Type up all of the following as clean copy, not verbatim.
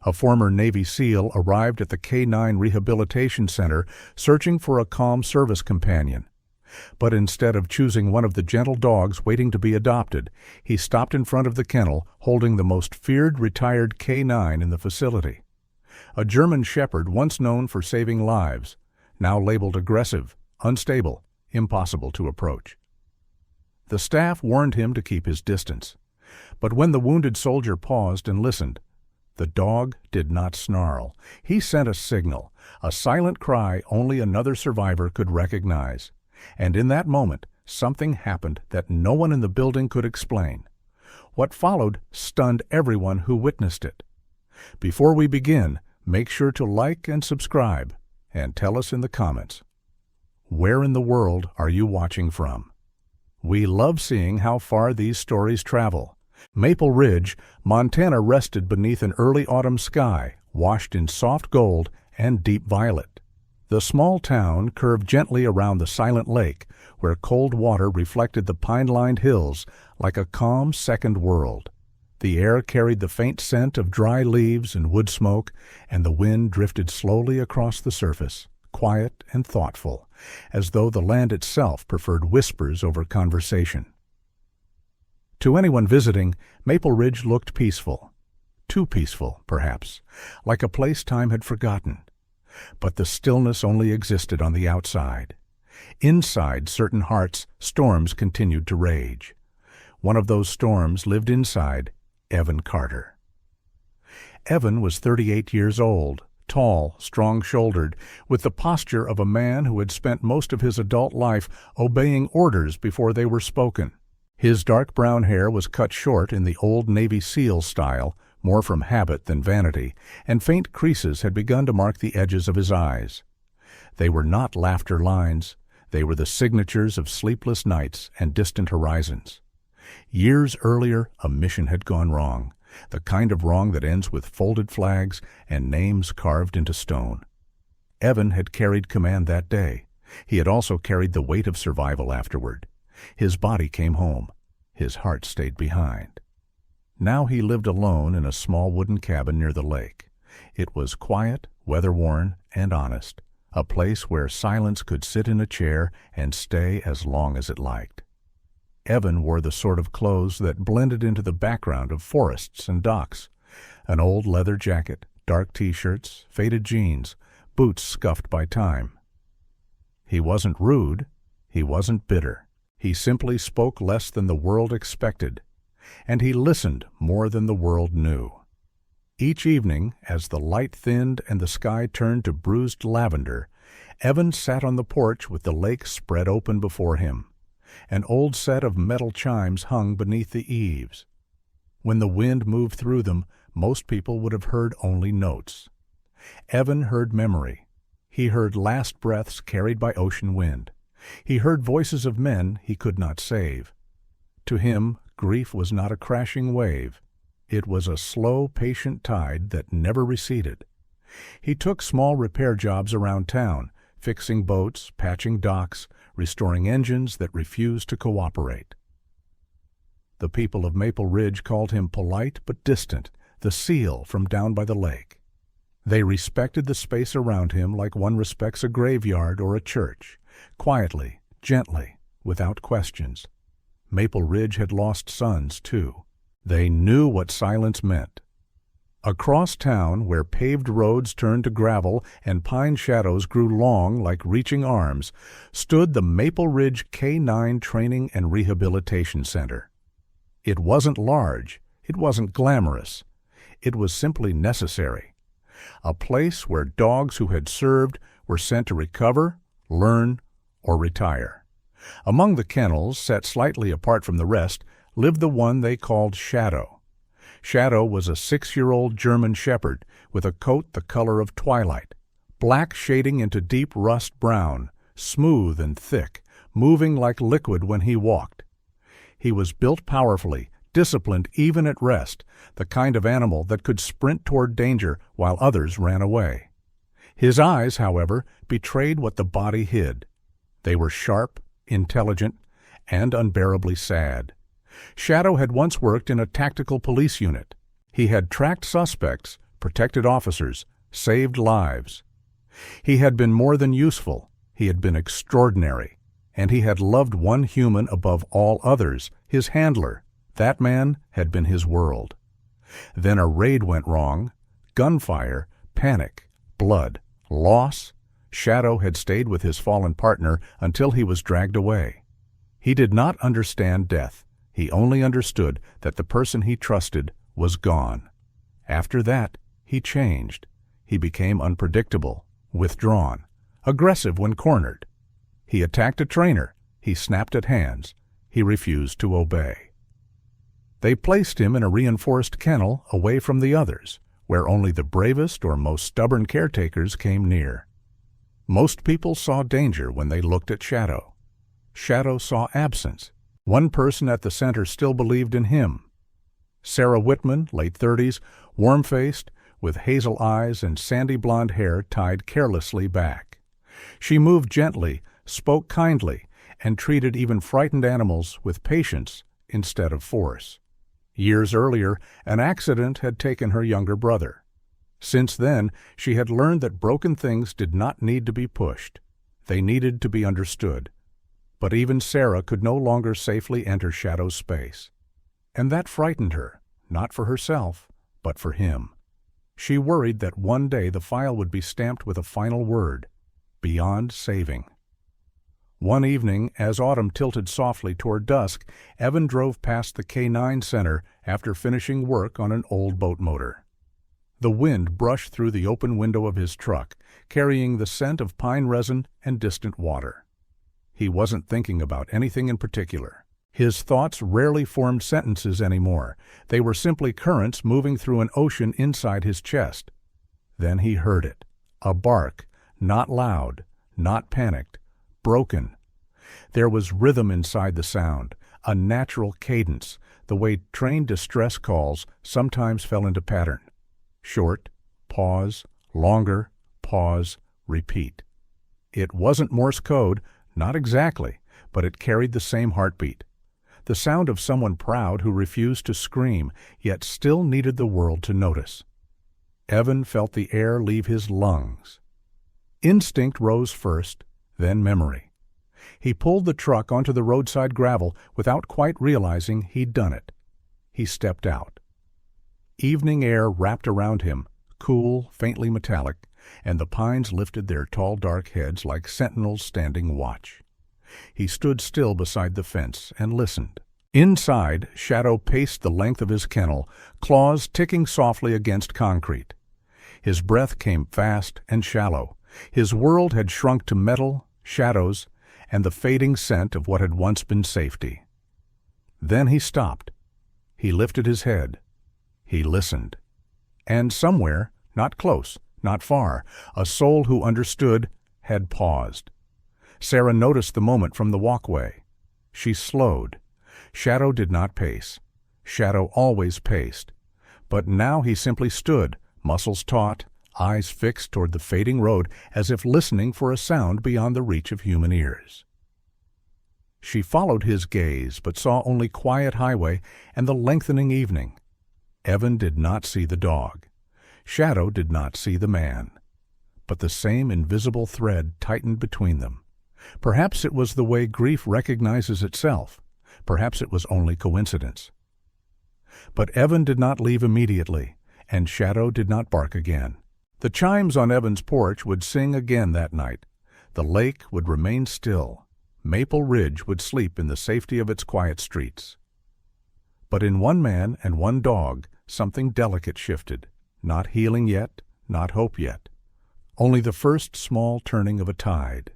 A former Navy SEAL arrived at the K-9 Rehabilitation Center searching for a calm service companion. But instead of choosing one of the gentle dogs waiting to be adopted, he stopped in front of the kennel holding the most feared retired K-9 in the facility. A German Shepherd once known for saving lives, now labeled aggressive, unstable, impossible to approach. The staff warned him to keep his distance. But when the wounded soldier paused and listened, the dog did not snarl. He sent a signal, a silent cry only another survivor could recognize. And in that moment, something happened that no one in the building could explain. What followed stunned everyone who witnessed it. Before we begin, make sure to like and subscribe, and tell us in the comments, where in the world are you watching from? We love seeing how far these stories travel. Maple Ridge, Montana rested beneath an early autumn sky, washed in soft gold and deep violet. The small town curved gently around the silent lake, where cold water reflected the pine-lined hills like a calm second world. The air carried the faint scent of dry leaves and wood smoke, and the wind drifted slowly across the surface, quiet and thoughtful, as though the land itself preferred whispers over conversation. To anyone visiting, Maple Ridge looked peaceful. Too peaceful, perhaps, like a place time had forgotten. But the stillness only existed on the outside. Inside certain hearts, storms continued to rage. One of those storms lived inside Evan Carter. Evan was 38 years old, tall, strong-shouldered, with the posture of a man who had spent most of his adult life obeying orders before they were spoken. His dark brown hair was cut short in the old Navy SEAL style, more from habit than vanity, and faint creases had begun to mark the edges of his eyes. They were not laughter lines. They were the signatures of sleepless nights and distant horizons. Years earlier, a mission had gone wrong, the kind of wrong that ends with folded flags and names carved into stone. Evan had carried command that day. He had also carried the weight of survival afterward. His body came home. His heart stayed behind. Now he lived alone in a small wooden cabin near the lake. It was quiet, weather-worn, and honest, a place where silence could sit in a chair and stay as long as it liked. Evan wore the sort of clothes that blended into the background of forests and docks. An old leather jacket, dark T-shirts, faded jeans, boots scuffed by time. He wasn't rude. He wasn't bitter. He simply spoke less than the world expected, and he listened more than the world knew. Each evening, as the light thinned and the sky turned to bruised lavender, Evan sat on the porch with the lake spread open before him. An old set of metal chimes hung beneath the eaves. When the wind moved through them, most people would have heard only notes. Evan heard memory. He heard last breaths carried by ocean wind. He heard voices of men he could not save. To him, grief was not a crashing wave. It was a slow, patient tide that never receded. He took small repair jobs around town, fixing boats, patching docks, restoring engines that refused to cooperate. The people of Maple Ridge called him polite but distant, the SEAL from down by the lake. They respected the space around him like one respects a graveyard or a church, quietly, gently, without questions. Maple Ridge had lost sons, too. They knew what silence meant. Across town, where paved roads turned to gravel and pine shadows grew long like reaching arms, stood the Maple Ridge K-9 Training and Rehabilitation Center. It wasn't large. It wasn't glamorous. It was simply necessary. A place where dogs who had served were sent to recover, learn, or retire. Among the kennels, set slightly apart from the rest, lived the one they called Shadow. Shadow was a 6-year-old German Shepherd with a coat the color of twilight, black shading into deep rust brown, smooth and thick, moving like liquid when he walked. He was built powerfully, disciplined even at rest, the kind of animal that could sprint toward danger while others ran away. His eyes, however, betrayed what the body hid. They were sharp, intelligent, and unbearably sad. Shadow had once worked in a tactical police unit. He had tracked suspects, protected officers, saved lives. He had been more than useful, he had been extraordinary, and he had loved one human above all others, his handler. That man had been his world. Then a raid went wrong. Gunfire, panic, blood, loss. Shadow had stayed with his fallen partner until he was dragged away. He did not understand death. He only understood that the person he trusted was gone. After that, he changed. He became unpredictable, withdrawn, aggressive when cornered. He attacked a trainer. He snapped at hands. He refused to obey. They placed him in a reinforced kennel away from the others, where only the bravest or most stubborn caretakers came near. Most people saw danger when they looked at Shadow. Shadow saw absence. One person at the center still believed in him. Sarah Whitman, late 30s, warm-faced, with hazel eyes and sandy blonde hair tied carelessly back. She moved gently, spoke kindly, and treated even frightened animals with patience instead of force. Years earlier, an accident had taken her younger brother. Since then, she had learned that broken things did not need to be pushed. They needed to be understood. But even Sarah could no longer safely enter Shadow's space. And that frightened her, not for herself, but for him. She worried that one day the file would be stamped with a final word, beyond saving. One evening, as autumn tilted softly toward dusk, Evan drove past the K9 Center after finishing work on an old boat motor. The wind brushed through the open window of his truck, carrying the scent of pine resin and distant water. He wasn't thinking about anything in particular. His thoughts rarely formed sentences anymore. They were simply currents moving through an ocean inside his chest. Then he heard it. A bark, not loud, not panicked, broken. There was rhythm inside the sound, a natural cadence, the way trained distress calls sometimes fell into pattern. Short, pause, longer, pause, repeat. It wasn't Morse code, not exactly, but it carried the same heartbeat. The sound of someone proud who refused to scream, yet still needed the world to notice. Evan felt the air leave his lungs. Instinct rose first, then memory. He pulled the truck onto the roadside gravel without quite realizing he'd done it. He stepped out. Evening air wrapped around him, cool, faintly metallic, and the pines lifted their tall dark heads like sentinels standing watch. He stood still beside the fence and listened. Inside, Shadow paced the length of his kennel, claws ticking softly against concrete. His breath came fast and shallow. His world had shrunk to metal, shadows, and the fading scent of what had once been safety. Then he stopped. He lifted his head. He listened. And somewhere, not close, not far, a soul who understood had paused. Sarah noticed the moment from the walkway. She slowed. Shadow did not pace. Shadow always paced. But now he simply stood, muscles taut, eyes fixed toward the fading road as if listening for a sound beyond the reach of human ears. She followed his gaze, but saw only quiet highway and the lengthening evening. Evan did not see the dog. Shadow did not see the man. But the same invisible thread tightened between them. Perhaps it was the way grief recognizes itself. Perhaps it was only coincidence. But Evan did not leave immediately, and Shadow did not bark again. The chimes on Evan's porch would sing again that night. The lake would remain still. Maple Ridge would sleep in the safety of its quiet streets. But in one man and one dog, something delicate shifted. Not healing yet, not hope yet. Only the first small turning of a tide.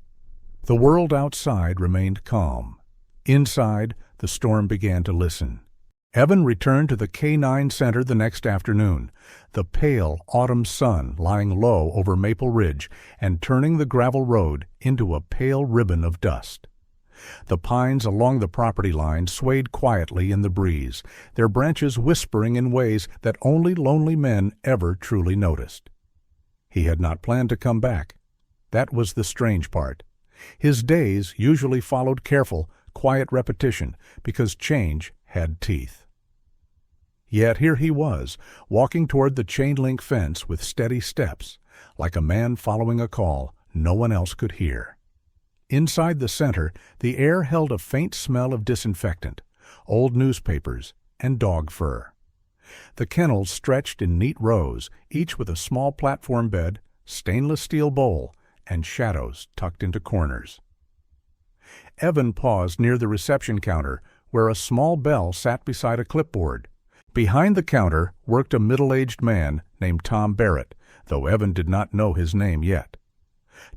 The world outside remained calm. Inside, the storm began to listen. Evan returned to the K9 Center the next afternoon, the pale autumn sun lying low over Maple Ridge and turning the gravel road into a pale ribbon of dust. The pines along the property line swayed quietly in the breeze, their branches whispering in ways that only lonely men ever truly noticed. He had not planned to come back. That was the strange part. His days usually followed careful, quiet repetition because change had teeth. Yet here he was, walking toward the chain-link fence with steady steps, like a man following a call no one else could hear. Inside the center, the air held a faint smell of disinfectant, old newspapers, and dog fur. The kennels stretched in neat rows, each with a small platform bed, stainless steel bowl, and shadows tucked into corners. Evan paused near the reception counter, where a small bell sat beside a clipboard. Behind the counter worked a middle-aged man named Tom Barrett, though Evan did not know his name yet.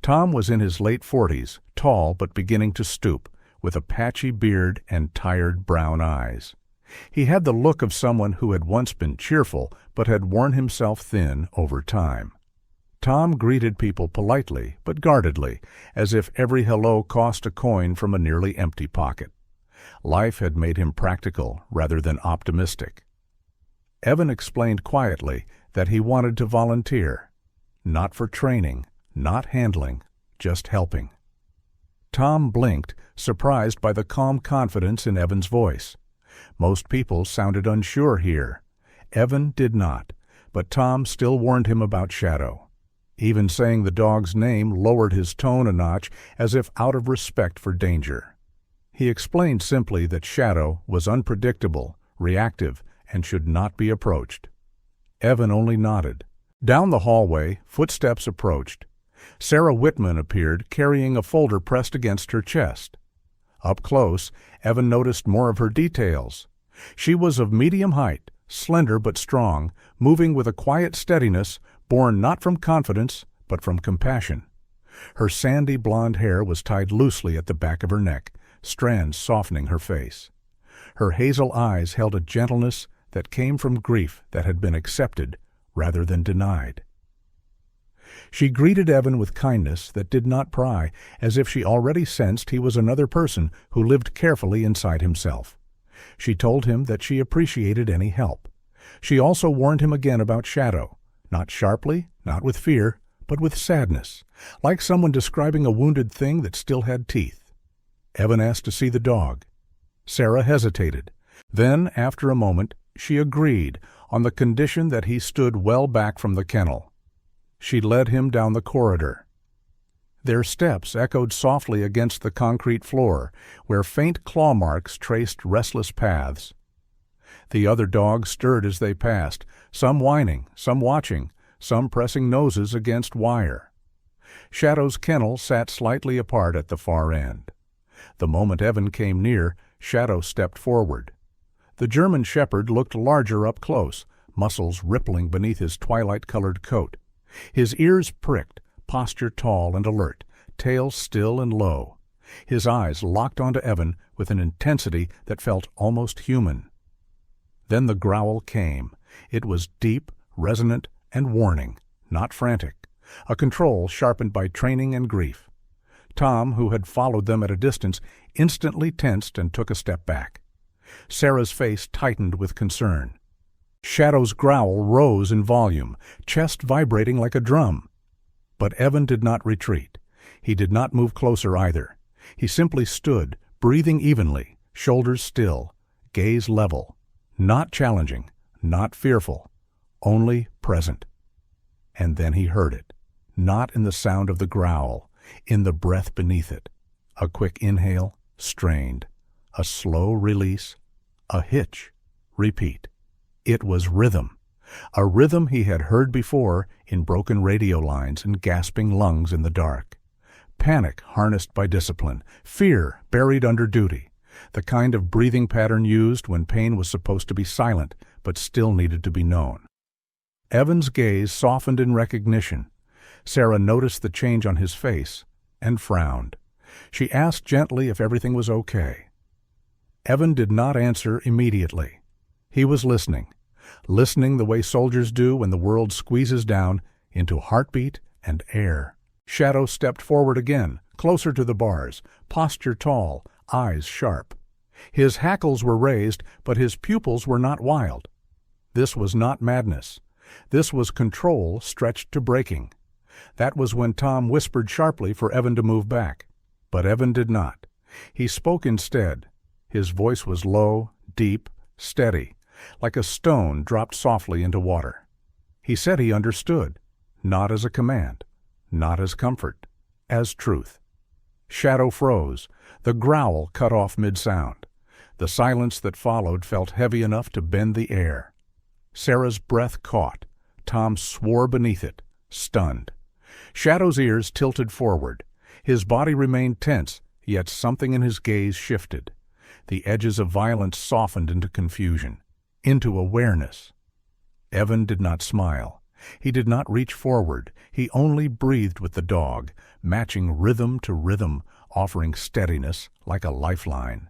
Tom was in his late 40s, tall but beginning to stoop, with a patchy beard and tired brown eyes. He had the look of someone who had once been cheerful but had worn himself thin over time. Tom greeted people politely but guardedly, as if every hello cost a coin from a nearly empty pocket. Life had made him practical rather than optimistic. Evan explained quietly that he wanted to volunteer, not for training, not handling, just helping. Tom blinked, surprised by the calm confidence in Evan's voice. Most people sounded unsure here. Evan did not, but Tom still warned him about Shadow. Even saying the dog's name lowered his tone a notch, as if out of respect for danger. He explained simply that Shadow was unpredictable, reactive, and should not be approached. Evan only nodded. Down the hallway, footsteps approached. Sarah Whitman appeared, carrying a folder pressed against her chest. Up close, Evan noticed more of her details. She was of medium height, slender but strong, moving with a quiet steadiness born not from confidence but from compassion. Her sandy blonde hair was tied loosely at the back of her neck, strands softening her face. Her hazel eyes held a gentleness that came from grief that had been accepted rather than denied. She greeted Evan with kindness that did not pry, as if she already sensed he was another person who lived carefully inside himself. She told him that she appreciated any help. She also warned him again about Shadow, not sharply, not with fear, but with sadness, like someone describing a wounded thing that still had teeth. Evan asked to see the dog. Sarah hesitated. Then, after a moment, she agreed, on the condition that he stood well back from the kennel. She led him down the corridor. Their steps echoed softly against the concrete floor, where faint claw marks traced restless paths. The other dogs stirred as they passed, some whining, some watching, some pressing noses against wire. Shadow's kennel sat slightly apart at the far end. The moment Evan came near, Shadow stepped forward. The German shepherd looked larger up close, muscles rippling beneath his twilight-colored coat. His ears pricked, posture tall and alert, tail still and low. His eyes locked onto Evan with an intensity that felt almost human. Then the growl came. It was deep, resonant, and warning, not frantic, a control sharpened by training and grief. Tom, who had followed them at a distance, instantly tensed and took a step back. Sarah's face tightened with concern. Shadow's growl rose in volume, chest vibrating like a drum. But Evan did not retreat. He did not move closer either. He simply stood, breathing evenly, shoulders still, gaze level, not challenging, not fearful, only present. And then he heard it, not in the sound of the growl, in the breath beneath it. A quick inhale, strained, a slow release, a hitch, repeat. It was rhythm, a rhythm he had heard before in broken radio lines and gasping lungs in the dark. Panic harnessed by discipline, fear buried under duty, the kind of breathing pattern used when pain was supposed to be silent but still needed to be known. Evan's gaze softened in recognition. Sarah noticed the change on his face and frowned. She asked gently if everything was okay. Evan did not answer immediately. He was listening the way soldiers do when the world squeezes down into heartbeat and air. Shadow stepped forward again, closer to the bars, posture tall, eyes sharp. His hackles were raised, but his pupils were not wild. This was not madness. This was control stretched to breaking. That was when Tom whispered sharply for Evan to move back. But Evan did not. He spoke instead. His voice was low, deep, steady, like a stone dropped softly into water. He said he understood, not as a command, not as comfort, as truth. Shadow froze, the growl cut off mid-sound. The silence that followed felt heavy enough to bend the air. Sarah's breath caught. Tom swore beneath it, stunned. Shadow's ears tilted forward. His body remained tense, yet something in his gaze shifted. The edges of violence softened into confusion, into awareness. Evan did not smile. He did not reach forward. He only breathed with the dog, matching rhythm to rhythm, offering steadiness like a lifeline.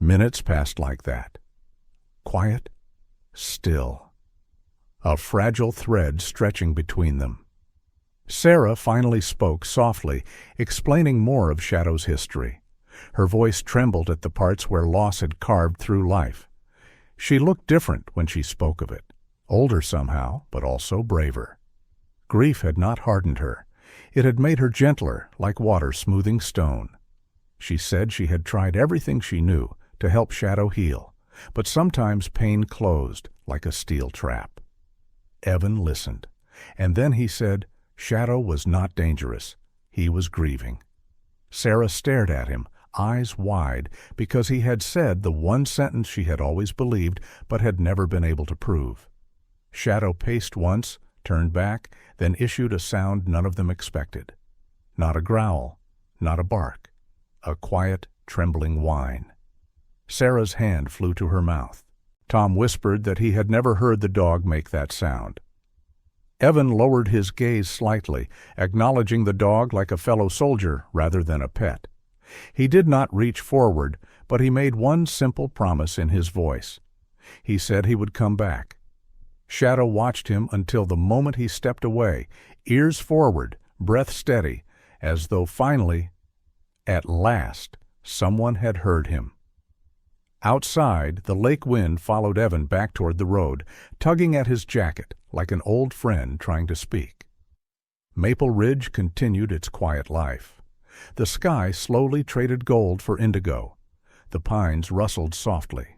Minutes passed like that. Quiet, still. A fragile thread stretching between them. Sarah finally spoke softly, explaining more of Shadow's history. Her voice trembled at the parts where loss had carved through life. She looked different when she spoke of it. Older somehow, but also braver. Grief had not hardened her. It had made her gentler, like water smoothing stone. She said she had tried everything she knew to help Shadow heal, but sometimes pain closed like a steel trap. Evan listened, and then he said Shadow was not dangerous. He was grieving. Sarah stared at him, eyes wide, because he had said the one sentence she had always believed but had never been able to prove. Shadow paced once, turned back, then issued a sound none of them expected. Not a growl, not a bark, a quiet, trembling whine. Sarah's hand flew to her mouth. Tom whispered that he had never heard the dog make that sound. Evan lowered his gaze slightly, acknowledging the dog like a fellow soldier rather than a pet. He did not reach forward, but he made one simple promise in his voice. He said he would come back. Shadow watched him until the moment he stepped away, ears forward, breath steady, as though finally, at last, someone had heard him. Outside, the lake wind followed Evan back toward the road, tugging at his jacket like an old friend trying to speak. Maple Ridge continued its quiet life. The sky slowly traded gold for indigo. The pines rustled softly.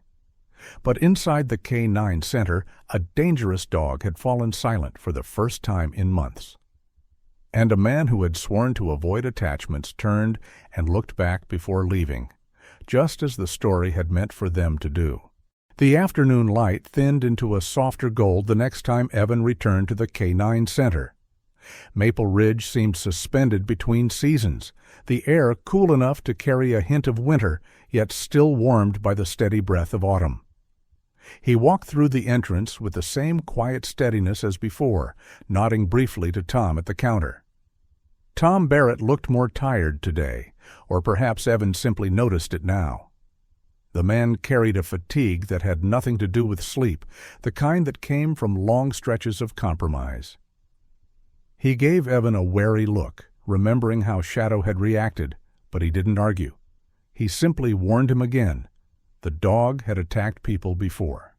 But inside the K9 Center, a dangerous dog had fallen silent for the first time in months. And a man who had sworn to avoid attachments turned and looked back before leaving, just as the story had meant for them to do. The afternoon light thinned into a softer gold the next time Evan returned to the K9 Center. Maple Ridge seemed suspended between seasons, the air cool enough to carry a hint of winter, yet still warmed by the steady breath of autumn. He walked through the entrance with the same quiet steadiness as before, nodding briefly to Tom at the counter. Tom Barrett looked more tired today, or perhaps Evan simply noticed it now. The man carried a fatigue that had nothing to do with sleep, the kind that came from long stretches of compromise. He gave Evan a wary look, remembering how Shadow had reacted, but he didn't argue. He simply warned him again. The dog had attacked people before.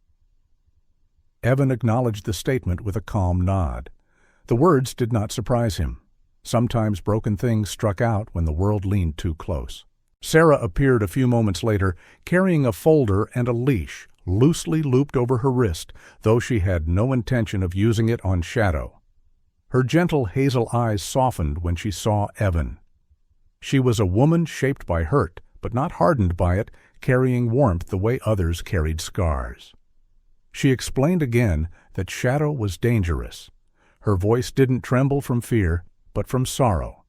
Evan acknowledged the statement with a calm nod. The words did not surprise him. Sometimes broken things struck out when the world leaned too close. Sarah appeared a few moments later, carrying a folder and a leash, loosely looped over her wrist, though she had no intention of using it on Shadow. Her gentle hazel eyes softened when she saw Evan. She was a woman shaped by hurt, but not hardened by it, carrying warmth the way others carried scars. She explained again that Shadow was dangerous. Her voice didn't tremble from fear, but from sorrow.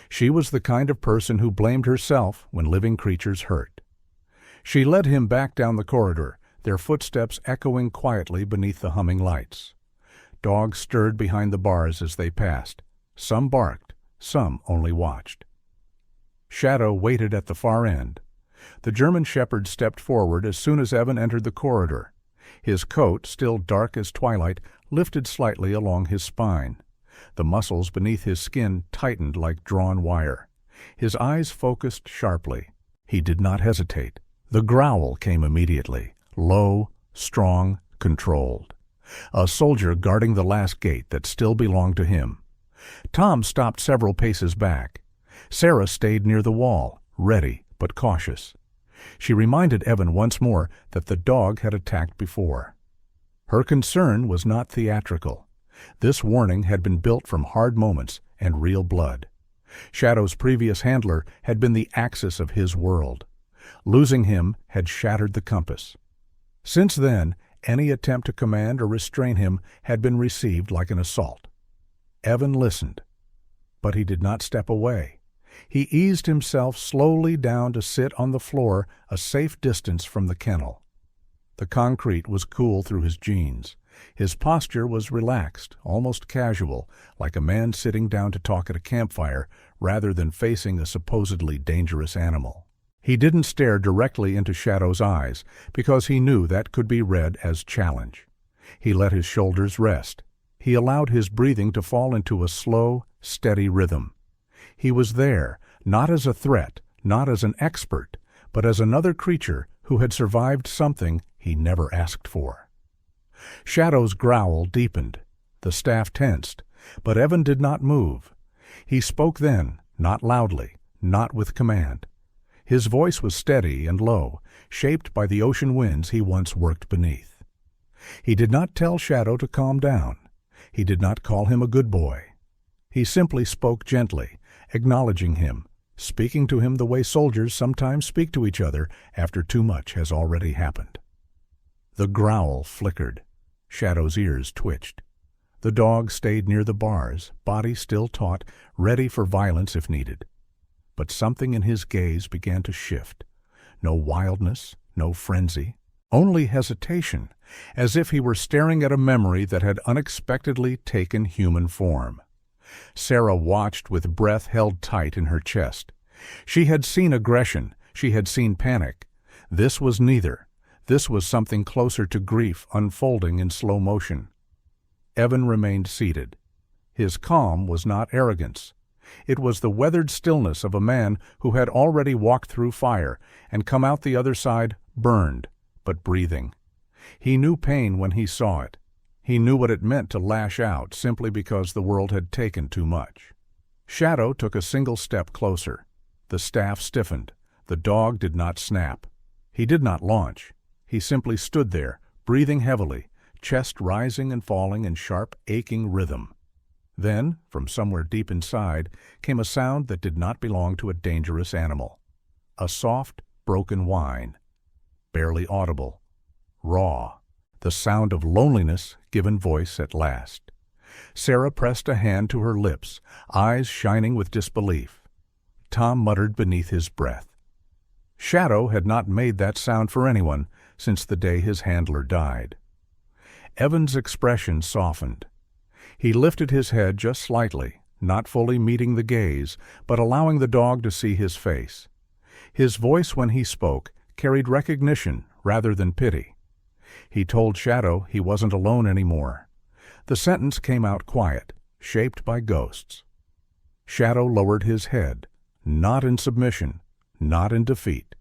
She was the kind of person who blamed herself when living creatures hurt. She led him back down the corridor, their footsteps echoing quietly beneath the humming lights. Dogs stirred behind the bars as they passed. Some barked, some only watched. Shadow waited at the far end. The German shepherd stepped forward as soon as Evan entered the corridor. His coat, still dark as twilight, lifted slightly along his spine. The muscles beneath his skin tightened like drawn wire. His eyes focused sharply. He did not hesitate. The growl came immediately, low, strong, controlled. A soldier guarding the last gate that still belonged to him. Tom stopped several paces back. Sarah stayed near the wall, ready but cautious. She reminded Evan once more that the dog had attacked before. Her concern was not theatrical. This warning had been built from hard moments and real blood. Shadow's previous handler had been the axis of his world. Losing him had shattered the compass. Since then, any attempt to command or restrain him had been received like an assault. Evan listened, but he did not step away. He eased himself slowly down to sit on the floor a safe distance from the kennel. The concrete was cool through his jeans. His posture was relaxed, almost casual, like a man sitting down to talk at a campfire rather than facing a supposedly dangerous animal. He didn't stare directly into Shadow's eyes because he knew that could be read as challenge. He let his shoulders rest. He allowed his breathing to fall into a slow, steady rhythm. He was there, not as a threat, not as an expert, but as another creature who had survived something he never asked for. Shadow's growl deepened. The staff tensed, but Evan did not move. He spoke then, not loudly, not with command. His voice was steady and low, shaped by the ocean winds he once worked beneath. He did not tell Shadow to calm down. He did not call him a good boy. He simply spoke gently, acknowledging him, speaking to him the way soldiers sometimes speak to each other after too much has already happened. The growl flickered. Shadow's ears twitched. The dog stayed near the bars, body still taut, ready for violence if needed. But something in his gaze began to shift. No wildness, no frenzy, only hesitation, as if he were staring at a memory that had unexpectedly taken human form. Sarah watched with breath held tight in her chest. She had seen aggression, she had seen panic. This was neither. This was something closer to grief unfolding in slow motion. Evan remained seated. His calm was not arrogance. It was the weathered stillness of a man who had already walked through fire and come out the other side burned, but breathing. He knew pain when he saw it. He knew what it meant to lash out simply because the world had taken too much. Shadow took a single step closer. The staff stiffened. The dog did not snap. He did not launch. He simply stood there, breathing heavily, chest rising and falling in sharp, aching rhythm. Then, from somewhere deep inside, came a sound that did not belong to a dangerous animal. A soft, broken whine. Barely audible. Raw. The sound of loneliness given voice at last. Sarah pressed a hand to her lips, eyes shining with disbelief. Tom muttered beneath his breath. Shadow had not made that sound for anyone since the day his handler died. Evan's expression softened. He lifted his head just slightly, not fully meeting the gaze, but allowing the dog to see his face. His voice when he spoke carried recognition rather than pity. He told Shadow he wasn't alone anymore. The sentence came out quiet, shaped by ghosts. Shadow lowered his head, not in submission, not in defeat,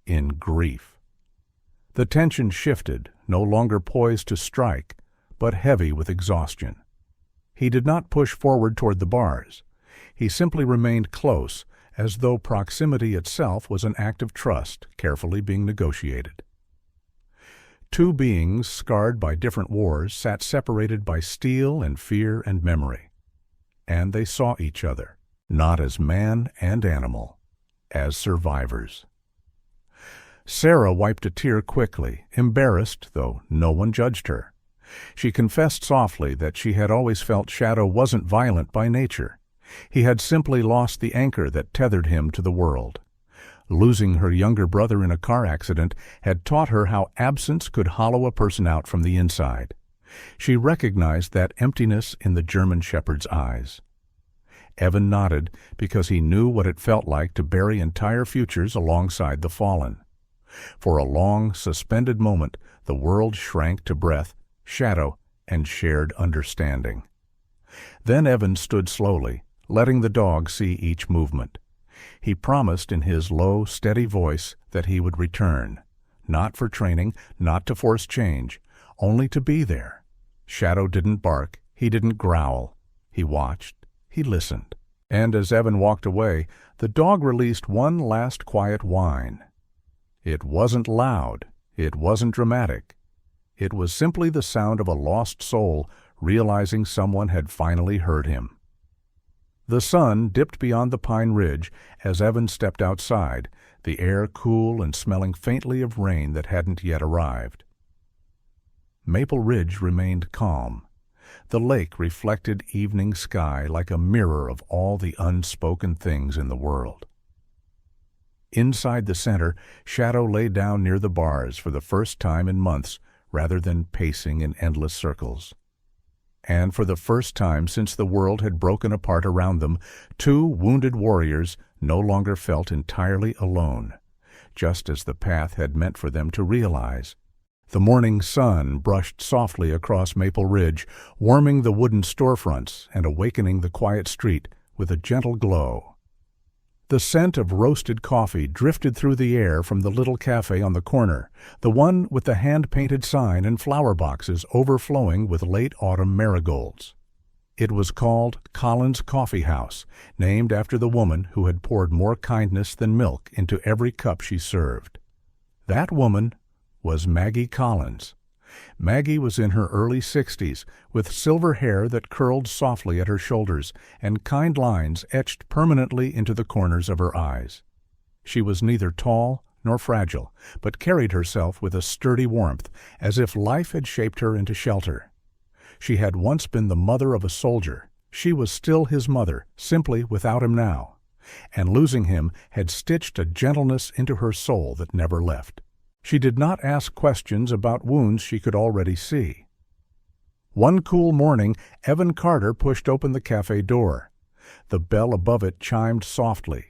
in grief. The tension shifted, no longer poised to strike, but heavy with exhaustion. He did not push forward toward the bars. He simply remained close, as though proximity itself was an act of trust carefully being negotiated. Two beings, scarred by different wars, sat separated by steel and fear and memory. And they saw each other, not as man and animal, as survivors. Sarah wiped a tear quickly, embarrassed, though no one judged her. She confessed softly that she had always felt Shadow wasn't violent by nature. He had simply lost the anchor that tethered him to the world. Losing her younger brother in a car accident had taught her how absence could hollow a person out from the inside. She recognized that emptiness in the German shepherd's eyes. Evan nodded because he knew what it felt like to bury entire futures alongside the fallen. For a long, suspended moment, the world shrank to breath, shadow, and shared understanding. Then Evan stood slowly, letting the dog see each movement. He promised in his low, steady voice that he would return, not for training, not to force change, only to be there. Shadow didn't bark, he didn't growl. He watched, he listened. And as Evan walked away, the dog released one last quiet whine. It wasn't loud, it wasn't dramatic. It was simply the sound of a lost soul realizing someone had finally heard him. The sun dipped beyond the pine ridge as Evan stepped outside, the air cool and smelling faintly of rain that hadn't yet arrived. Maple Ridge remained calm. The lake reflected evening sky like a mirror of all the unspoken things in the world. Inside the center, Shadow lay down near the bars for the first time in months rather than pacing in endless circles. And for the first time since the world had broken apart around them, two wounded warriors no longer felt entirely alone, just as the path had meant for them to realize. The morning sun brushed softly across Maple Ridge, warming the wooden storefronts and awakening the quiet street with a gentle glow. The scent of roasted coffee drifted through the air from the little cafe on the corner, the one with the hand-painted sign and flower boxes overflowing with late autumn marigolds. It was called Collins Coffee House, named after the woman who had poured more kindness than milk into every cup she served. That woman was Maggie Collins. Maggie was in her early 60s, with silver hair that curled softly at her shoulders and kind lines etched permanently into the corners of her eyes. She was neither tall nor fragile, but carried herself with a sturdy warmth, as if life had shaped her into shelter. She had once been the mother of a soldier. She was still his mother, simply without him now, and losing him had stitched a gentleness into her soul that never left. She did not ask questions about wounds she could already see. One cool morning, Evan Carter pushed open the cafe door. The bell above it chimed softly.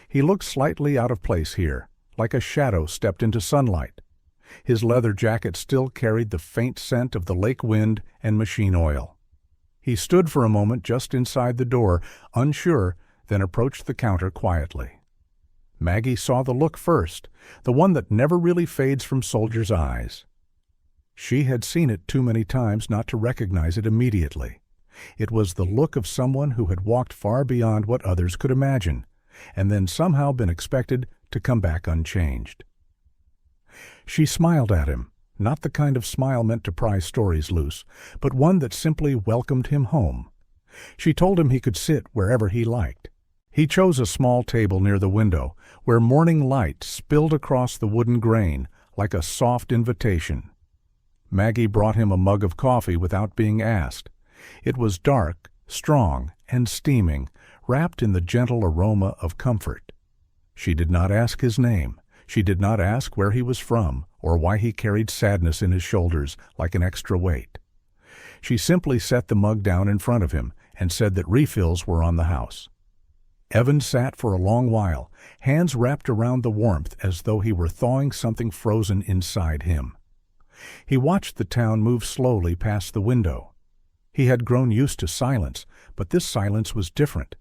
He looked slightly out of place here, like a shadow stepped into sunlight. His leather jacket still carried the faint scent of the lake wind and machine oil. He stood for a moment just inside the door, unsure, then approached the counter quietly. Maggie saw the look first, the one that never really fades from soldiers' eyes. She had seen it too many times not to recognize it immediately. It was the look of someone who had walked far beyond what others could imagine, and then somehow been expected to come back unchanged. She smiled at him, not the kind of smile meant to pry stories loose, but one that simply welcomed him home. She told him he could sit wherever he liked. He chose a small table near the window, where morning light spilled across the wooden grain like a soft invitation. Maggie brought him a mug of coffee without being asked. It was dark, strong, and steaming, wrapped in the gentle aroma of comfort. She did not ask his name. She did not ask where he was from or why he carried sadness in his shoulders like an extra weight. She simply set the mug down in front of him and said that refills were on the house. Evan sat for a long while, hands wrapped around the warmth as though he were thawing something frozen inside him. He watched the town move slowly past the window. He had grown used to silence, but this silence was different.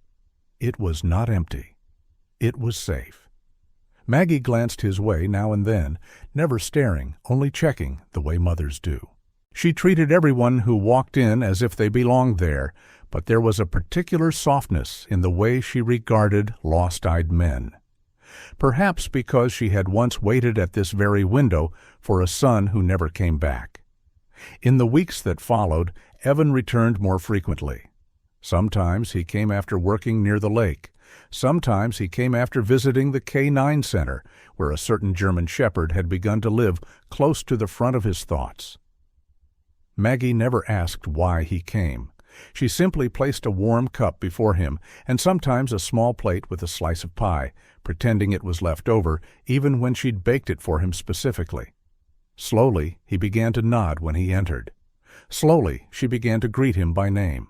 It was not empty. It was safe. Maggie glanced his way now and then, never staring, only checking, the way mothers do. She treated everyone who walked in as if they belonged there, but there was a particular softness in the way she regarded lost-eyed men. Perhaps because she had once waited at this very window for a son who never came back. In the weeks that followed, Evan returned more frequently. Sometimes he came after working near the lake. Sometimes he came after visiting the K9 Center, where a certain German shepherd had begun to live close to the front of his thoughts. Maggie never asked why he came. She simply placed a warm cup before him, and sometimes a small plate with a slice of pie, pretending it was left over, even when she'd baked it for him specifically. Slowly, he began to nod when he entered. Slowly, she began to greet him by name.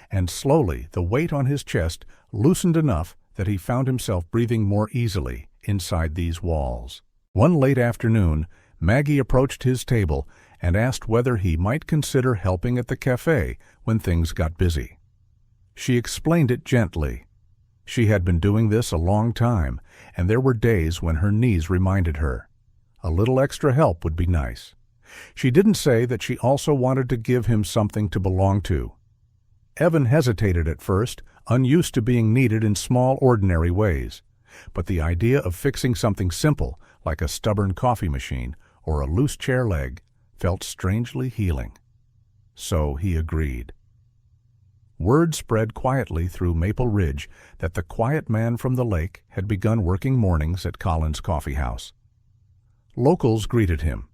And slowly, the weight on his chest loosened enough that he found himself breathing more easily inside these walls. One late afternoon, Maggie approached his table and asked whether he might consider helping at the cafe when things got busy. She explained it gently. She had been doing this a long time, and there were days when her knees reminded her. A little extra help would be nice. She didn't say that she also wanted to give him something to belong to. Evan hesitated at first, unused to being needed in small, ordinary ways. But the idea of fixing something simple, like a stubborn coffee machine or a loose chair leg, felt strangely healing. So he agreed. Word spread quietly through Maple Ridge that the quiet man from the lake had begun working mornings at Collins' Coffee House. Locals greeted him.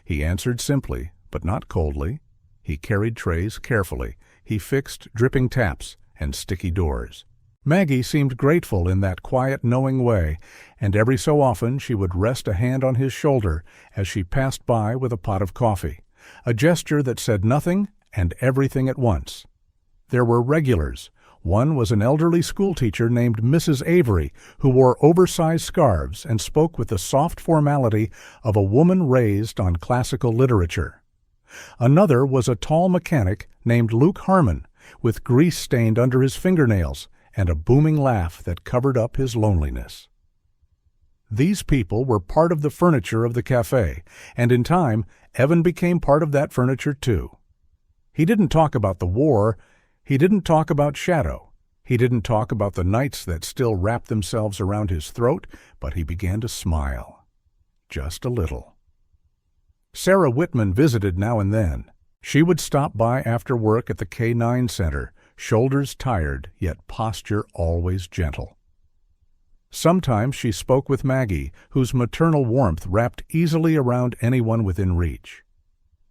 He answered simply, but not coldly. He carried trays carefully. He fixed dripping taps and sticky doors. Maggie seemed grateful in that quiet, knowing way, and every so often she would rest a hand on his shoulder as she passed by with a pot of coffee, a gesture that said nothing and everything at once. There were regulars. One was an elderly schoolteacher named Mrs. Avery, who wore oversized scarves and spoke with the soft formality of a woman raised on classical literature. Another was a tall mechanic named Luke Harmon, with grease stained under his fingernails and a booming laugh that covered up his loneliness. These people were part of the furniture of the cafe, and in time, Evan became part of that furniture too. He didn't talk about the war. He didn't talk about Shadow. He didn't talk about the nights that still wrapped themselves around his throat, but he began to smile. Just a little. Sarah Whitman visited now and then. She would stop by after work at the K9 Center, shoulders tired, yet posture always gentle. Sometimes she spoke with Maggie, whose maternal warmth wrapped easily around anyone within reach.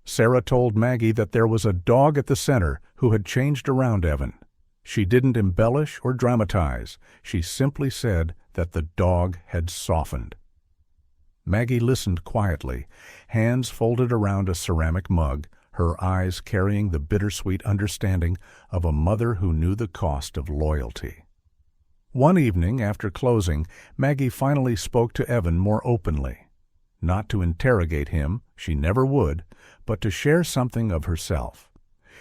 Sarah told Maggie that there was a dog at the center who had changed around Evan. She didn't embellish or dramatize. She simply said that the dog had softened. Maggie listened quietly, hands folded around a ceramic mug, her eyes carrying the bittersweet understanding of a mother who knew the cost of loyalty. One evening, after closing, Maggie finally spoke to Evan more openly. Not to interrogate him, she never would, but to share something of herself.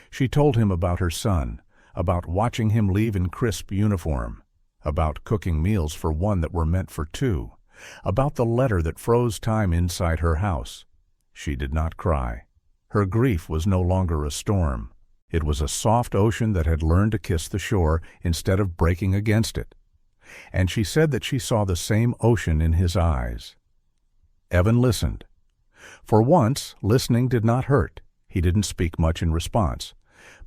She told him about her son, about watching him leave in crisp uniform, about cooking meals for one that were meant for two, about the letter that froze time inside her house. She did not cry. Her grief was no longer a storm. It was a soft ocean that had learned to kiss the shore instead of breaking against it. And she said that she saw the same ocean in his eyes. Evan listened. For once, listening did not hurt. He didn't speak much in response.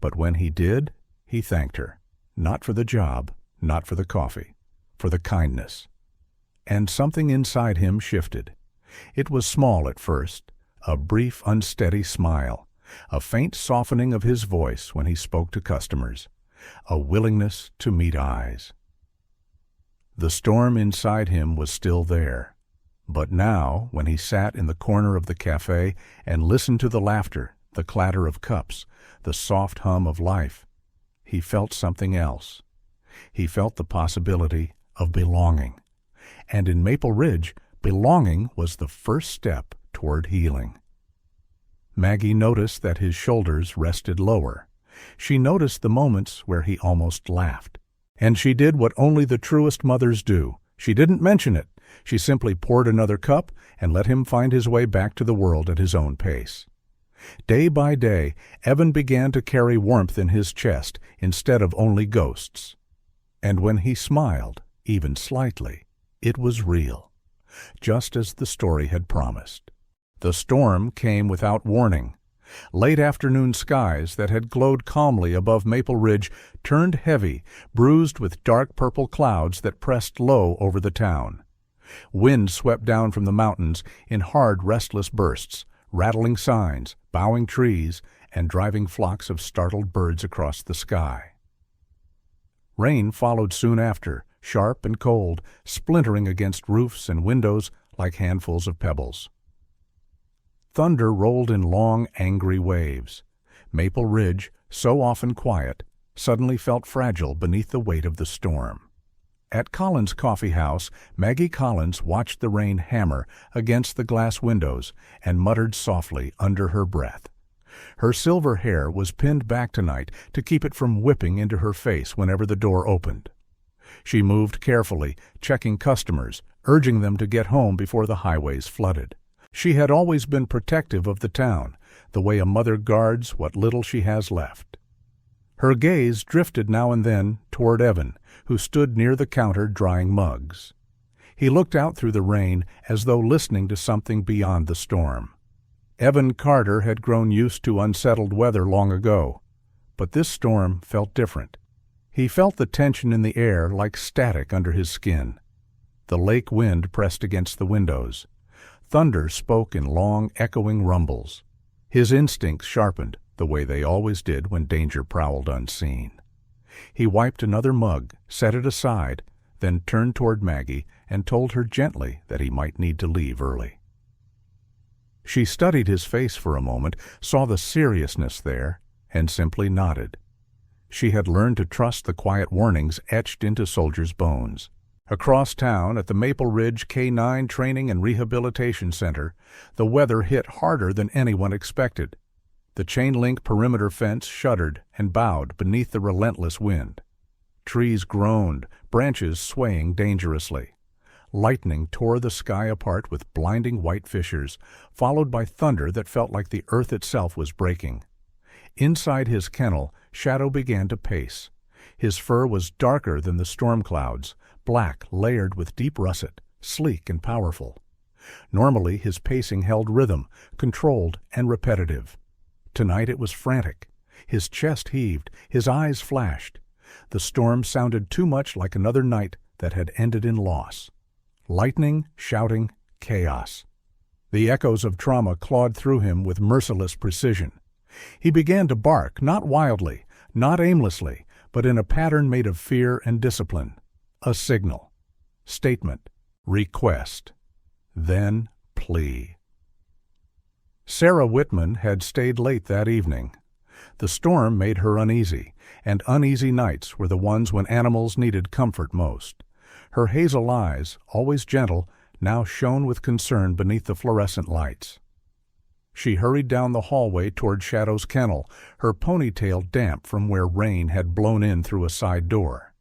But when he did, he thanked her. Not for the job, not for the coffee, for the kindness. And something inside him shifted. It was small at first, a brief, unsteady smile, a faint softening of his voice when he spoke to customers, a willingness to meet eyes. The storm inside him was still there. But now, when he sat in the corner of the cafe and listened to the laughter, the clatter of cups, the soft hum of life, he felt something else. He felt the possibility of belonging. And in Maple Ridge, belonging was the first step toward healing. Maggie noticed that his shoulders rested lower. She noticed the moments where he almost laughed. And she did what only the truest mothers do. She didn't mention it. She simply poured another cup and let him find his way back to the world at his own pace. Day by day, Evan began to carry warmth in his chest instead of only ghosts. And when he smiled, even slightly, it was real, just as the story had promised. The storm came without warning. Late afternoon skies that had glowed calmly above Maple Ridge turned heavy, bruised with dark purple clouds that pressed low over the town. Wind swept down from the mountains in hard, restless bursts, rattling signs, bowing trees, and driving flocks of startled birds across the sky. Rain followed soon after, sharp and cold, splintering against roofs and windows like handfuls of pebbles. Thunder rolled in long, angry waves. Maple Ridge, so often quiet, suddenly felt fragile beneath the weight of the storm. At Collins' Coffee House, Maggie Collins watched the rain hammer against the glass windows and muttered softly under her breath. Her silver hair was pinned back tonight to keep it from whipping into her face whenever the door opened. She moved carefully, checking customers, urging them to get home before the highways flooded. She had always been protective of the town, the way a mother guards what little she has left. Her gaze drifted now and then toward Evan, who stood near the counter drying mugs. He looked out through the rain as though listening to something beyond the storm. Evan Carter had grown used to unsettled weather long ago, but this storm felt different. He felt the tension in the air like static under his skin. The lake wind pressed against the windows. Thunder spoke in long, echoing rumbles. His instincts sharpened, the way they always did when danger prowled unseen. He wiped another mug, set it aside, then turned toward Maggie and told her gently that he might need to leave early. She studied his face for a moment, saw the seriousness there, and simply nodded. She had learned to trust the quiet warnings etched into soldiers' bones. Across town at the Maple Ridge K-9 Training and Rehabilitation Center, the weather hit harder than anyone expected. The chain-link perimeter fence shuddered and bowed beneath the relentless wind. Trees groaned, branches swaying dangerously. Lightning tore the sky apart with blinding white fissures, followed by thunder that felt like the earth itself was breaking. Inside his kennel, Shadow began to pace. His fur was darker than the storm clouds, black layered with deep russet, sleek and powerful. Normally his pacing held rhythm, controlled and repetitive. Tonight it was frantic. His chest heaved, his eyes flashed. The storm sounded too much like another night that had ended in loss. Lightning, shouting, chaos. The echoes of trauma clawed through him with merciless precision. He began to bark, not wildly, not aimlessly, but in a pattern made of fear and discipline. A signal. Statement. Request. Then plea. Sarah Whitman had stayed late that evening. The storm made her uneasy, and uneasy nights were the ones when animals needed comfort most. Her hazel eyes, always gentle, now shone with concern beneath the fluorescent lights. She hurried down the hallway toward Shadow's kennel, her ponytail damp from where rain had blown in through a side door.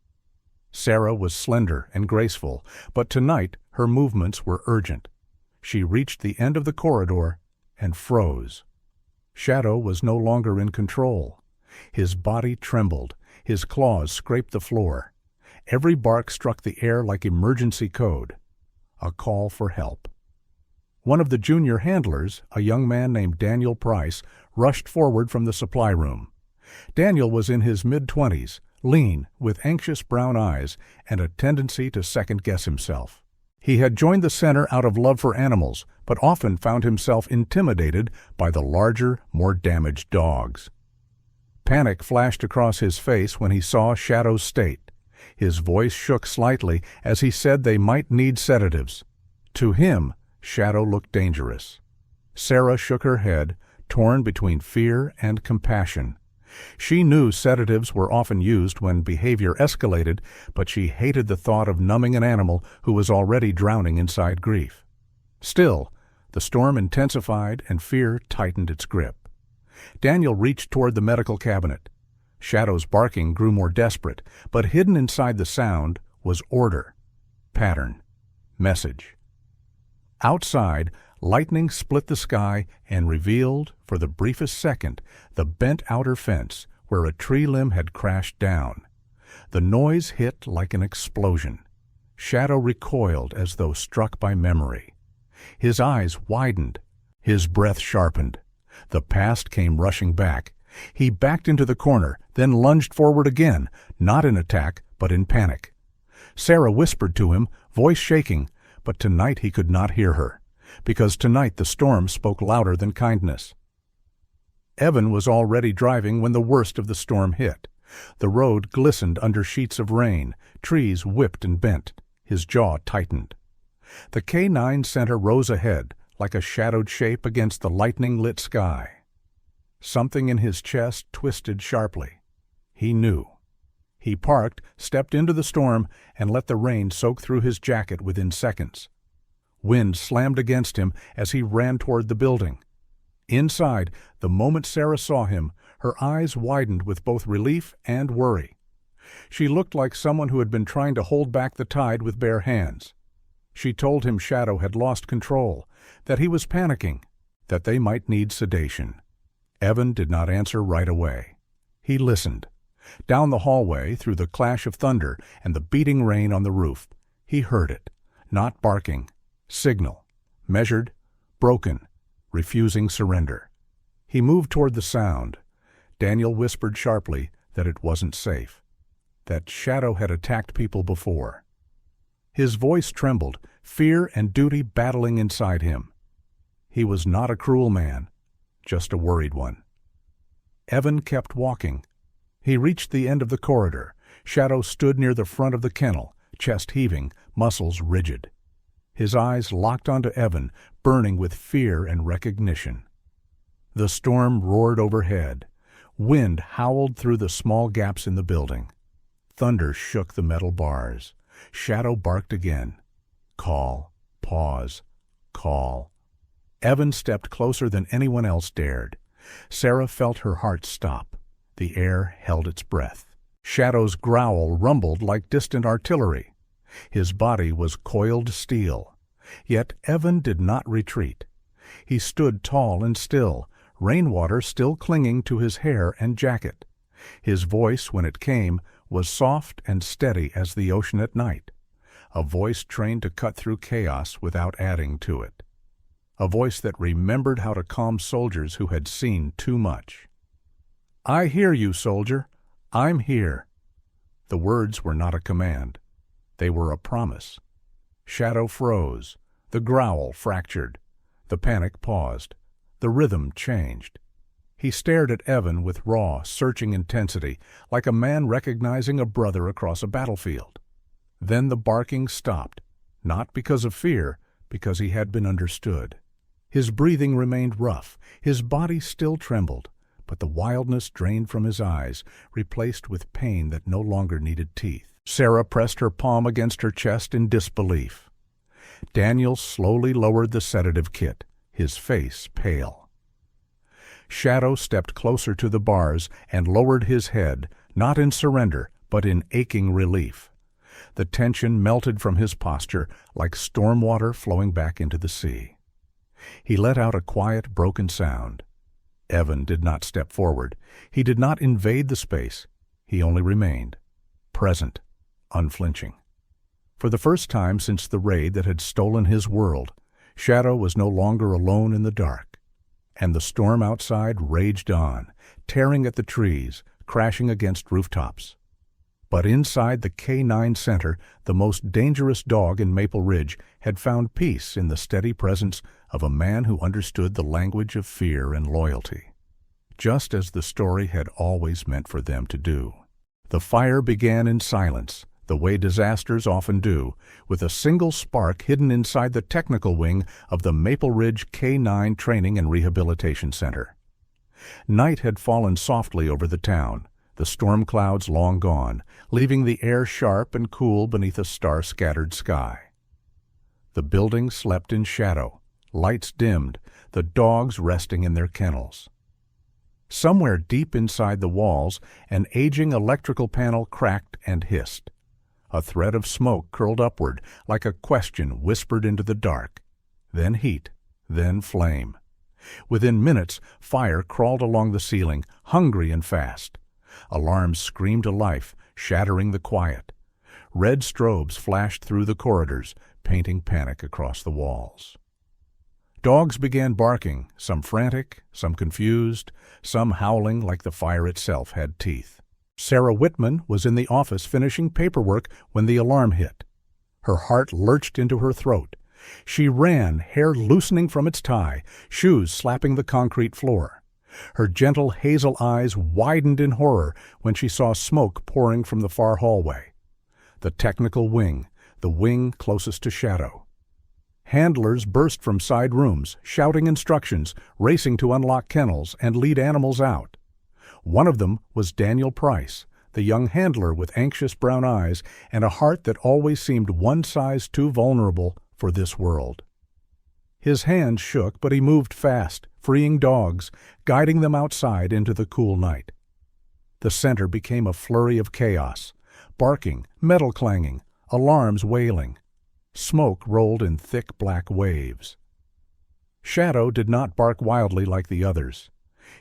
Sarah was slender and graceful, but tonight her movements were urgent. She reached the end of the corridor and froze. Shadow was no longer in control. His body trembled, his claws scraped the floor. Every bark struck the air like emergency code, a call for help. One of the junior handlers, a young man named Daniel Price, rushed forward from the supply room. Daniel was in his mid-20s, lean, with anxious brown eyes and a tendency to second-guess himself. He had joined the center out of love for animals, but often found himself intimidated by the larger, more damaged dogs. Panic flashed across his face when he saw Shadow's state. His voice shook slightly as he said they might need sedatives. To him, Shadow looked dangerous. Sarah shook her head, torn between fear and compassion. She knew sedatives were often used when behavior escalated, but she hated the thought of numbing an animal who was already drowning inside grief. Still, the storm intensified and fear tightened its grip. Daniel reached toward the medical cabinet. Shadow's barking grew more desperate, but hidden inside the sound was order, pattern, message. Outside, lightning split the sky and revealed, for the briefest second, the bent outer fence where a tree limb had crashed down. The noise hit like an explosion. Shadow recoiled as though struck by memory. His eyes widened. His breath sharpened. The past came rushing back. He backed into the corner, then lunged forward again, not in attack, but in panic. Sarah whispered to him, voice shaking, but tonight he could not hear her, because tonight the storm spoke louder than kindness. Evan was already driving when the worst of the storm hit. The road glistened under sheets of rain, trees whipped and bent. His jaw tightened. The K-9 center rose ahead, like a shadowed shape against the lightning-lit sky. Something in his chest twisted sharply. He knew. He parked, stepped into the storm, and let the rain soak through his jacket within seconds. Wind slammed against him as he ran toward the building. Inside, the moment Sarah saw him, her eyes widened with both relief and worry. She looked like someone who had been trying to hold back the tide with bare hands. She told him Shadow had lost control, that he was panicking, that they might need sedation. Evan did not answer right away. He listened. Down the hallway, through the clash of thunder and the beating rain on the roof, he heard it. Not barking. Signal. Measured. Broken. refusing surrender. He moved toward the sound. Daniel whispered sharply that it wasn't safe, that Shadow had attacked people before. His voice trembled, fear and duty battling inside him. He was not a cruel man, just a worried one. Evan kept walking. He reached the end of the corridor. Shadow stood near the front of the kennel, chest heaving, muscles rigid. His eyes locked onto Evan, burning with fear and recognition. The storm roared overhead. Wind howled through the small gaps in the building. Thunder shook the metal bars. Shadow barked again. Call, pause, call. Evan stepped closer than anyone else dared. Sarah felt her heart stop. The air held its breath. Shadow's growl rumbled like distant artillery. His body was coiled steel. Yet Evan did not retreat. He stood tall and still, rainwater still clinging to his hair and jacket. His voice, when it came, was soft and steady as the ocean at night. A voice trained to cut through chaos without adding to it. A voice that remembered how to calm soldiers who had seen too much. "I hear you, soldier. I'm here." The words were not a command. They were a promise. Shadow froze. The growl fractured. The panic paused. The rhythm changed. He stared at Evan with raw, searching intensity, like a man recognizing a brother across a battlefield. Then the barking stopped, not because of fear, because he had been understood. His breathing remained rough. His body still trembled, but the wildness drained from his eyes, replaced with pain that no longer needed teeth. Sarah pressed her palm against her chest in disbelief. Daniel slowly lowered the sedative kit, his face pale. Shadow stepped closer to the bars and lowered his head, not in surrender, but in aching relief. The tension melted from his posture like storm water flowing back into the sea. He let out a quiet, broken sound. Evan did not step forward. He did not invade the space. He only remained, present, unflinching. For the first time since the raid that had stolen his world, Shadow was no longer alone in the dark. And the storm outside raged on, tearing at the trees, crashing against rooftops. But inside the K9 Center, the most dangerous dog in Maple Ridge had found peace in the steady presence of a man who understood the language of fear and loyalty, just as the story had always meant for them to do. The fire began in silence, the way disasters often do, with a single spark hidden inside the technical wing of the Maple Ridge K9 Training and Rehabilitation Center. Night had fallen softly over the town, the storm clouds long gone, leaving the air sharp and cool beneath a star-scattered sky. The building slept in shadow, lights dimmed, the dogs resting in their kennels. Somewhere deep inside the walls, an aging electrical panel cracked and hissed. A thread of smoke curled upward, like a question whispered into the dark. Then heat, then flame. Within minutes, fire crawled along the ceiling, hungry and fast. Alarms screamed to life, shattering the quiet. Red strobes flashed through the corridors, painting panic across the walls. Dogs began barking, some frantic, some confused, some howling like the fire itself had teeth. Sarah Whitman was in the office finishing paperwork when the alarm hit. Her heart lurched into her throat. She ran, hair loosening from its tie, shoes slapping the concrete floor. Her gentle hazel eyes widened in horror when she saw smoke pouring from the far hallway. The technical wing, the wing closest to Shadow. Handlers burst from side rooms, shouting instructions, racing to unlock kennels and lead animals out. One of them was Daniel Price, the young handler with anxious brown eyes and a heart that always seemed one size too vulnerable for this world. His hands shook, but he moved fast, freeing dogs, guiding them outside into the cool night. The center became a flurry of chaos, barking, metal clanging, alarms wailing. Smoke rolled in thick black waves. Shadow did not bark wildly like the others.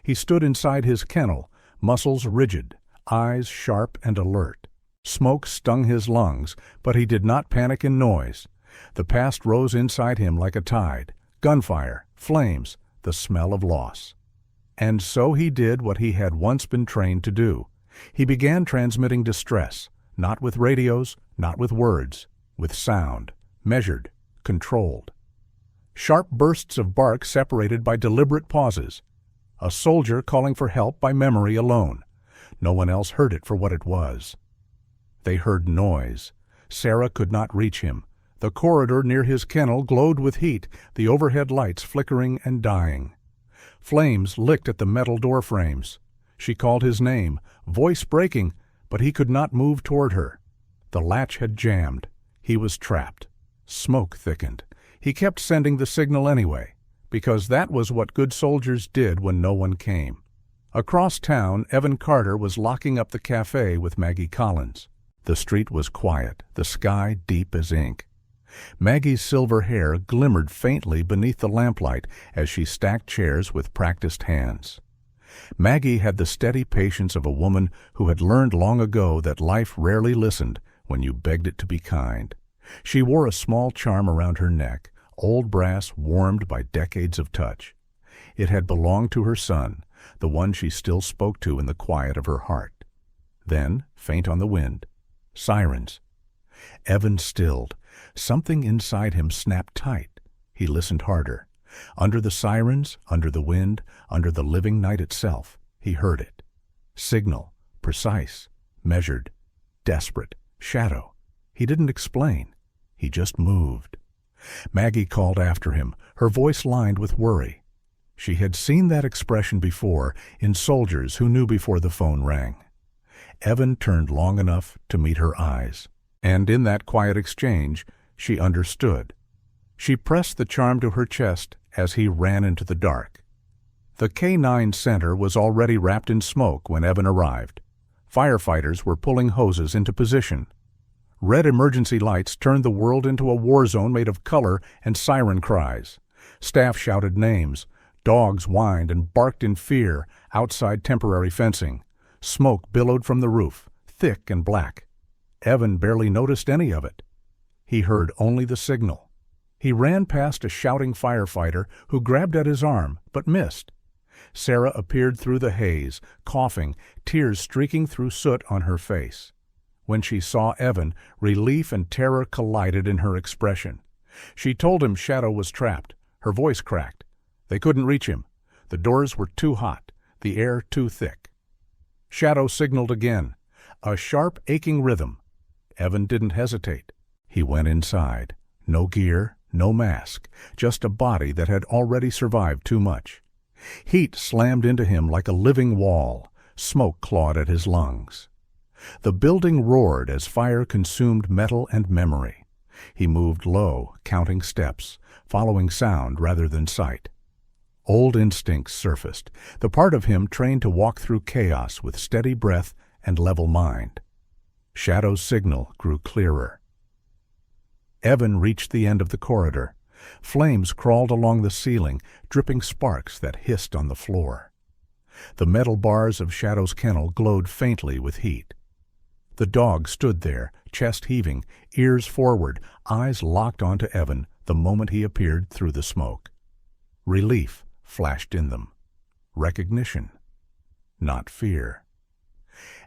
He stood inside his kennel, muscles rigid, eyes sharp and alert. Smoke stung his lungs, but he did not panic in noise. The past rose inside him like a tide. Gunfire, flames, the smell of loss. And so he did what he had once been trained to do. He began transmitting distress, not with radios, not with words, with sound, measured, controlled. Sharp bursts of bark separated by deliberate pauses. A soldier calling for help by memory alone. No one else heard it for what it was. They heard noise. Sarah could not reach him. The corridor near his kennel glowed with heat, the overhead lights flickering and dying. Flames licked at the metal door frames. She called his name, voice breaking, but he could not move toward her. The latch had jammed. He was trapped. Smoke thickened. He kept sending the signal anyway, because that was what good soldiers did when no one came. Across town, Evan Carter was locking up the cafe with Maggie Collins. The street was quiet, the sky deep as ink. Maggie's silver hair glimmered faintly beneath the lamplight as she stacked chairs with practiced hands. Maggie had the steady patience of a woman who had learned long ago that life rarely listened when you begged it to be kind. She wore a small charm around her neck, old brass warmed by decades of touch. It had belonged to her son, the one she still spoke to in the quiet of her heart. Then, faint on the wind, sirens. Evan stilled. Something inside him snapped tight. He listened harder. Under the sirens, under the wind, under the living night itself, he heard it. Signal, precise, measured, desperate, shadow. He didn't explain. He just moved. Maggie called after him, her voice lined with worry. She had seen that expression before in soldiers who knew before the phone rang. Evan turned long enough to meet her eyes, and in that quiet exchange, she understood. She pressed the charm to her chest as he ran into the dark. The K9 center was already wrapped in smoke when Evan arrived. Firefighters were pulling hoses into position. Red emergency lights turned the world into a war zone made of color and siren cries. Staff shouted names. Dogs whined and barked in fear outside temporary fencing. Smoke billowed from the roof, thick and black. Evan barely noticed any of it. He heard only the signal. He ran past a shouting firefighter who grabbed at his arm, but missed. Sarah appeared through the haze, coughing, tears streaking through soot on her face. When she saw Evan, relief and terror collided in her expression. She told him Shadow was trapped. Her voice cracked. They couldn't reach him. The doors were too hot, the air too thick. Shadow signaled again, a sharp, aching rhythm. Evan didn't hesitate. He went inside. No gear, no mask, just a body that had already survived too much. Heat slammed into him like a living wall. Smoke clawed at his lungs. The building roared as fire consumed metal and memory. He moved low, counting steps, following sound rather than sight. Old instincts surfaced, the part of him trained to walk through chaos with steady breath and level mind. Shadow's signal grew clearer. Evan reached the end of the corridor. Flames crawled along the ceiling, dripping sparks that hissed on the floor. The metal bars of Shadow's kennel glowed faintly with heat. The dog stood there, chest heaving, ears forward, eyes locked onto Evan the moment he appeared through the smoke. Relief flashed in them. Recognition, not fear.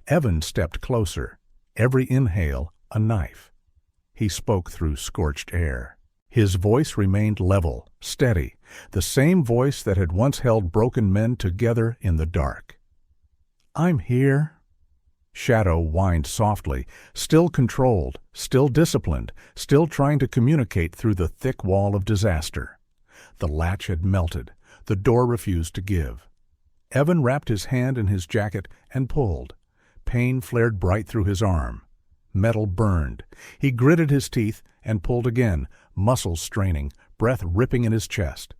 Evan stepped closer, every inhale a knife. He spoke through scorched air. His voice remained level, steady, the same voice that had once held broken men together in the dark. "I'm here." Shadow whined softly, still controlled, still disciplined, still trying to communicate through the thick wall of disaster. The latch had melted. The door refused to give. Evan wrapped his hand in his jacket and pulled. Pain flared bright through his arm. Metal burned. He gritted his teeth and pulled again, muscles straining, breath ripping in his chest.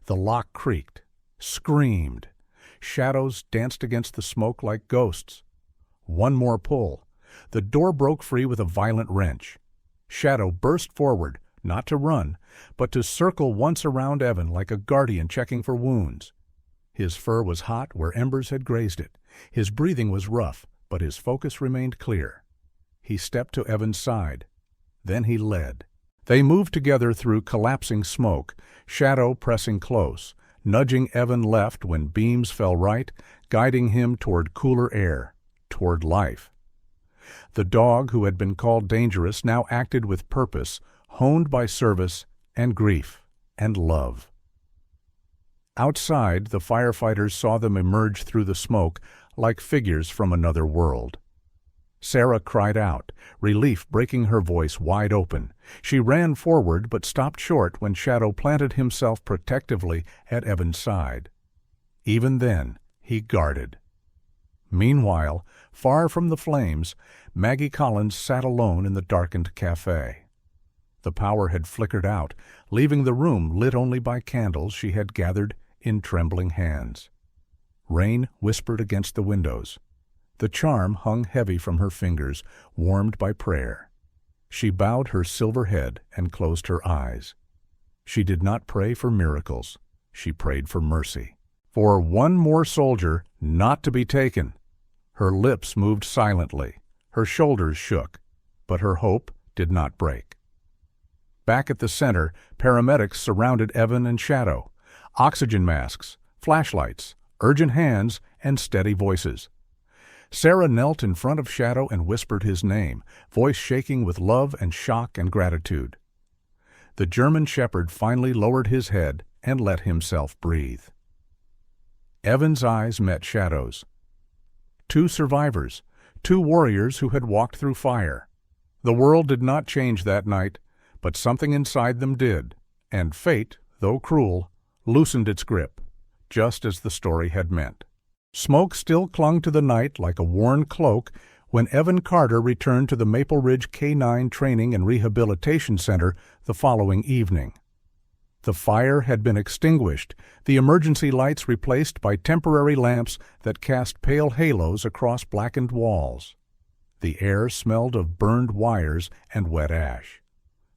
The lock creaked, screamed. Shadows danced against the smoke like ghosts. One more pull. The door broke free with a violent wrench. Shadow burst forward, not to run, but to circle once around Evan like a guardian checking for wounds. His fur was hot where embers had grazed it. His breathing was rough, but his focus remained clear. He stepped to Evan's side. Then he led. They moved together through collapsing smoke, Shadow pressing close, nudging Evan left when beams fell right, guiding him toward cooler air, toward life. The dog who had been called dangerous now acted with purpose, honed by service and grief and love. Outside, the firefighters saw them emerge through the smoke like figures from another world. Sarah cried out, relief breaking her voice wide open. She ran forward but stopped short when Shadow planted himself protectively at Evan's side. Even then, he guarded. Meanwhile, far from the flames, Maggie Collins sat alone in the darkened cafe. The power had flickered out, leaving the room lit only by candles she had gathered in trembling hands. Rain whispered against the windows. The charm hung heavy from her fingers, warmed by prayer. She bowed her silver head and closed her eyes. She did not pray for miracles. She prayed for mercy. For one more soldier not to be taken. Her lips moved silently. Her shoulders shook. But her hope did not break. Back at the center, paramedics surrounded Evan and Shadow. Oxygen masks, flashlights, urgent hands, and steady voices. Sarah knelt in front of Shadow and whispered his name, voice shaking with love and shock and gratitude. The German shepherd finally lowered his head and let himself breathe. Evan's eyes met Shadow's. Two survivors, two warriors who had walked through fire. The world did not change that night, but something inside them did, and fate, though cruel, loosened its grip, just as the story had meant. Smoke still clung to the night like a worn cloak when Evan Carter returned to the Maple Ridge K-9 Training and Rehabilitation Center the following evening. The fire had been extinguished, the emergency lights replaced by temporary lamps that cast pale halos across blackened walls. The air smelled of burned wires and wet ash.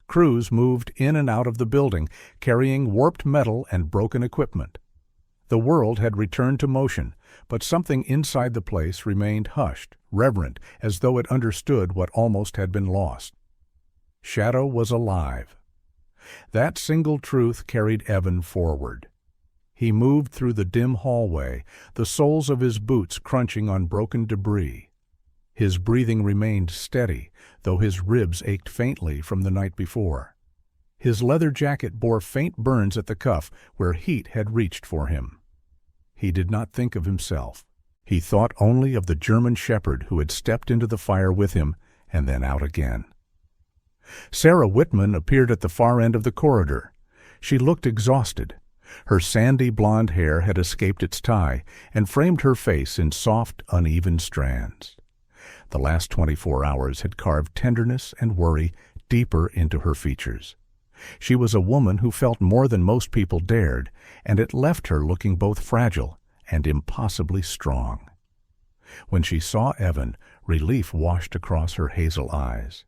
Crews moved in and out of the building, carrying warped metal and broken equipment. The world had returned to motion, but something inside the place remained hushed, reverent, as though it understood what almost had been lost. Shadow was alive. That single truth carried Evan forward. He moved through the dim hallway, the soles of his boots crunching on broken debris. His breathing remained steady, though his ribs ached faintly from the night before. His leather jacket bore faint burns at the cuff where heat had reached for him. He did not think of himself. He thought only of the German shepherd who had stepped into the fire with him and then out again. Sarah Whitman appeared at the far end of the corridor. She looked exhausted. Her sandy blonde hair had escaped its tie and framed her face in soft, uneven strands. The last 24 hours had carved tenderness and worry deeper into her features. She was a woman who felt more than most people dared, and it left her looking both fragile and impossibly strong. When she saw Evan, relief washed across her hazel eyes.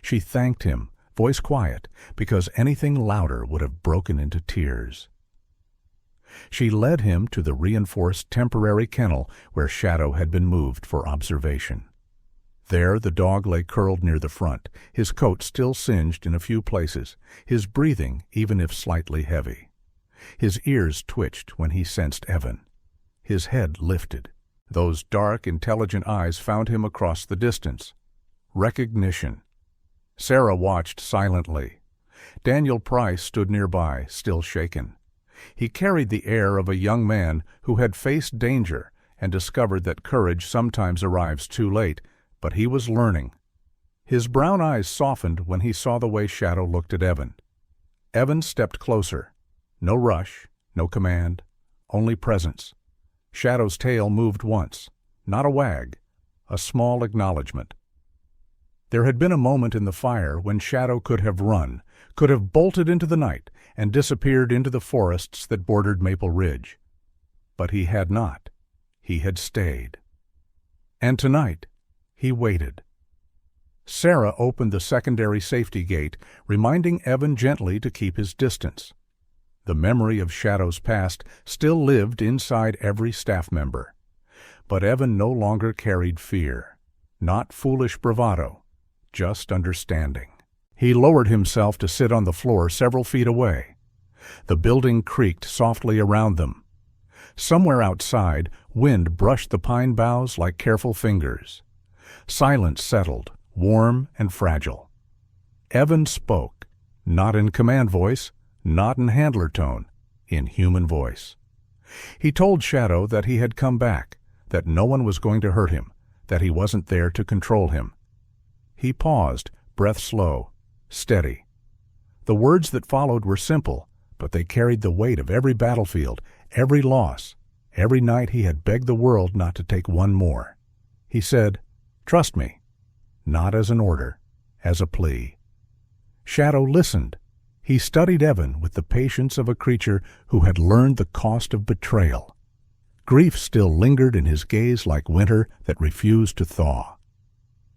She thanked him, voice quiet, because anything louder would have broken into tears. She led him to the reinforced temporary kennel where Shadow had been moved for observation. There the dog lay curled near the front, his coat still singed in a few places, his breathing even if slightly heavy. His ears twitched when he sensed Evan. His head lifted. Those dark, intelligent eyes found him across the distance. Recognition. Sarah watched silently. Daniel Price stood nearby, still shaken. He carried the air of a young man who had faced danger and discovered that courage sometimes arrives too late, but he was learning. His brown eyes softened when he saw the way Shadow looked at Evan. Evan stepped closer. No rush, no command, only presence. Shadow's tail moved once, not a wag, a small acknowledgement. There had been a moment in the fire when Shadow could have run, could have bolted into the night and disappeared into the forests that bordered Maple Ridge. But he had not. He had stayed. And tonight, he waited. Sarah opened the secondary safety gate, reminding Evan gently to keep his distance. The memory of Shadow's past still lived inside every staff member. But Evan no longer carried fear, not foolish bravado, just understanding. He lowered himself to sit on the floor several feet away. The building creaked softly around them. Somewhere outside, wind brushed the pine boughs like careful fingers. Silence settled, warm and fragile. Evan spoke, not in command voice, not in handler tone, in human voice. He told Shadow that he had come back, that no one was going to hurt him, that he wasn't there to control him. He paused, breath slow, steady. The words that followed were simple, but they carried the weight of every battlefield, every loss, every night he had begged the world not to take one more. He said, "Trust me," not as an order, as a plea. Shadow listened. He studied Evan with the patience of a creature who had learned the cost of betrayal. Grief still lingered in his gaze like winter that refused to thaw.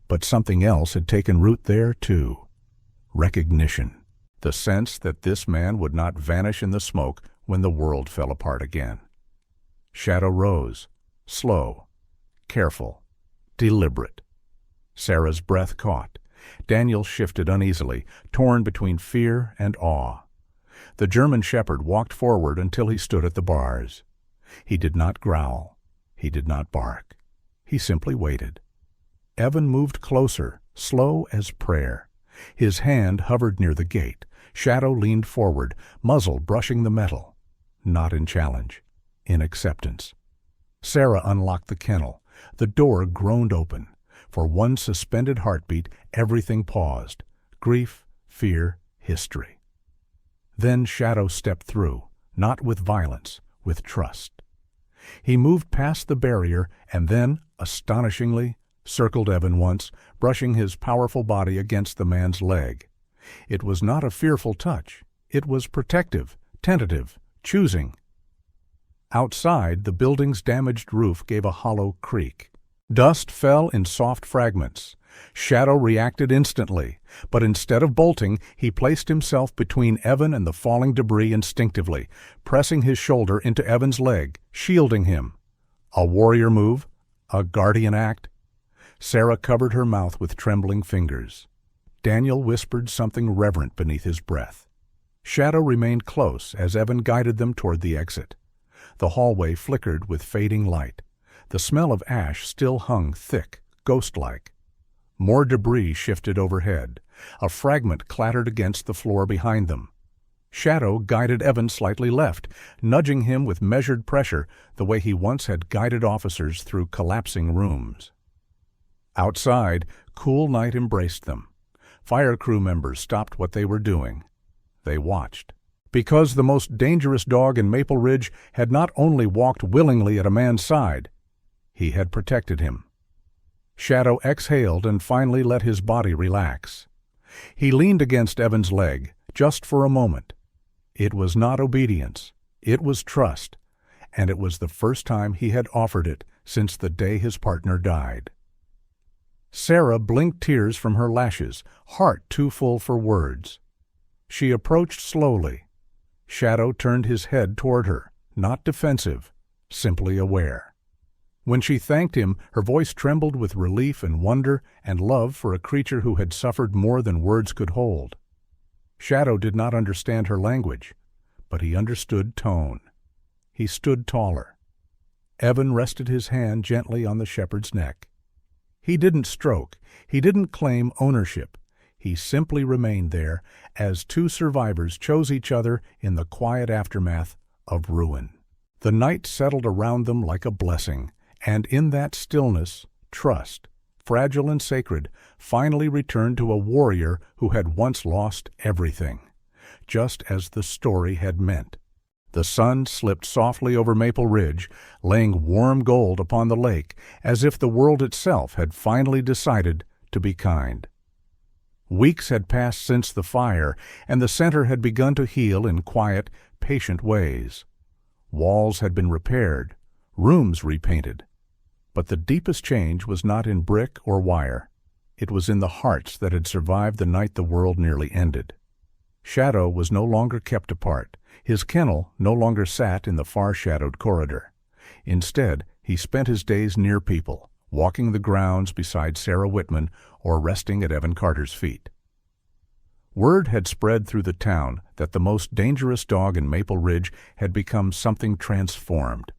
But something else had taken root there, too. Recognition. The sense that this man would not vanish in the smoke when the world fell apart again. Shadow rose, slow, careful, deliberate. Sarah's breath caught. Daniel shifted uneasily, torn between fear and awe. The German shepherd walked forward until he stood at the bars. He did not growl. He did not bark. He simply waited. Evan moved closer, slow as prayer. His hand hovered near the gate. Shadow leaned forward, muzzle brushing the metal. Not in challenge, in acceptance. Sarah unlocked the kennel. The door groaned open. For one suspended heartbeat, everything paused. Grief, fear, history. Then Shadow stepped through, not with violence, with trust. He moved past the barrier and then, astonishingly, circled Evan once, brushing his powerful body against the man's leg. It was not a fearful touch. It was protective, tentative, choosing. Outside, the building's damaged roof gave a hollow creak. Dust fell in soft fragments. Shadow reacted instantly, but instead of bolting, he placed himself between Evan and the falling debris instinctively, pressing his shoulder into Evan's leg, shielding him. A warrior move, a guardian act. Sarah covered her mouth with trembling fingers. Daniel whispered something reverent beneath his breath. Shadow remained close as Evan guided them toward the exit. The hallway flickered with fading light. The smell of ash still hung thick, ghost-like. More debris shifted overhead. A fragment clattered against the floor behind them. Shadow guided Evan slightly left, nudging him with measured pressure the way he once had guided officers through collapsing rooms. Outside, cool night embraced them. Fire crew members stopped what they were doing. They watched. Because the most dangerous dog in Maple Ridge had not only walked willingly at a man's side, he had protected him. Shadow exhaled and finally let his body relax. He leaned against Evan's leg, just for a moment. It was not obedience. It was trust, and it was the first time he had offered it since the day his partner died. Sarah blinked tears from her lashes, heart too full for words. She approached slowly. Shadow turned his head toward her, not defensive, simply aware. When she thanked him, her voice trembled with relief and wonder and love for a creature who had suffered more than words could hold. Shadow did not understand her language, but he understood tone. He stood taller. Evan rested his hand gently on the shepherd's neck. He didn't stroke. He didn't claim ownership. He simply remained there as two survivors chose each other in the quiet aftermath of ruin. The night settled around them like a blessing, and in that stillness, trust, fragile and sacred, finally returned to a warrior who had once lost everything, just as the story had meant. The sun slipped softly over Maple Ridge, laying warm gold upon the lake, as if the world itself had finally decided to be kind. Weeks had passed since the fire, and the center had begun to heal in quiet, patient ways. Walls had been repaired, rooms repainted. But the deepest change was not in brick or wire. It was in the hearts that had survived the night the world nearly ended. Shadow was no longer kept apart. His kennel no longer sat in the far-shadowed corridor. Instead, he spent his days near people, walking the grounds beside Sarah Whitman or resting at Evan Carter's feet. Word had spread through the town that the most dangerous dog in Maple Ridge had become something transformed.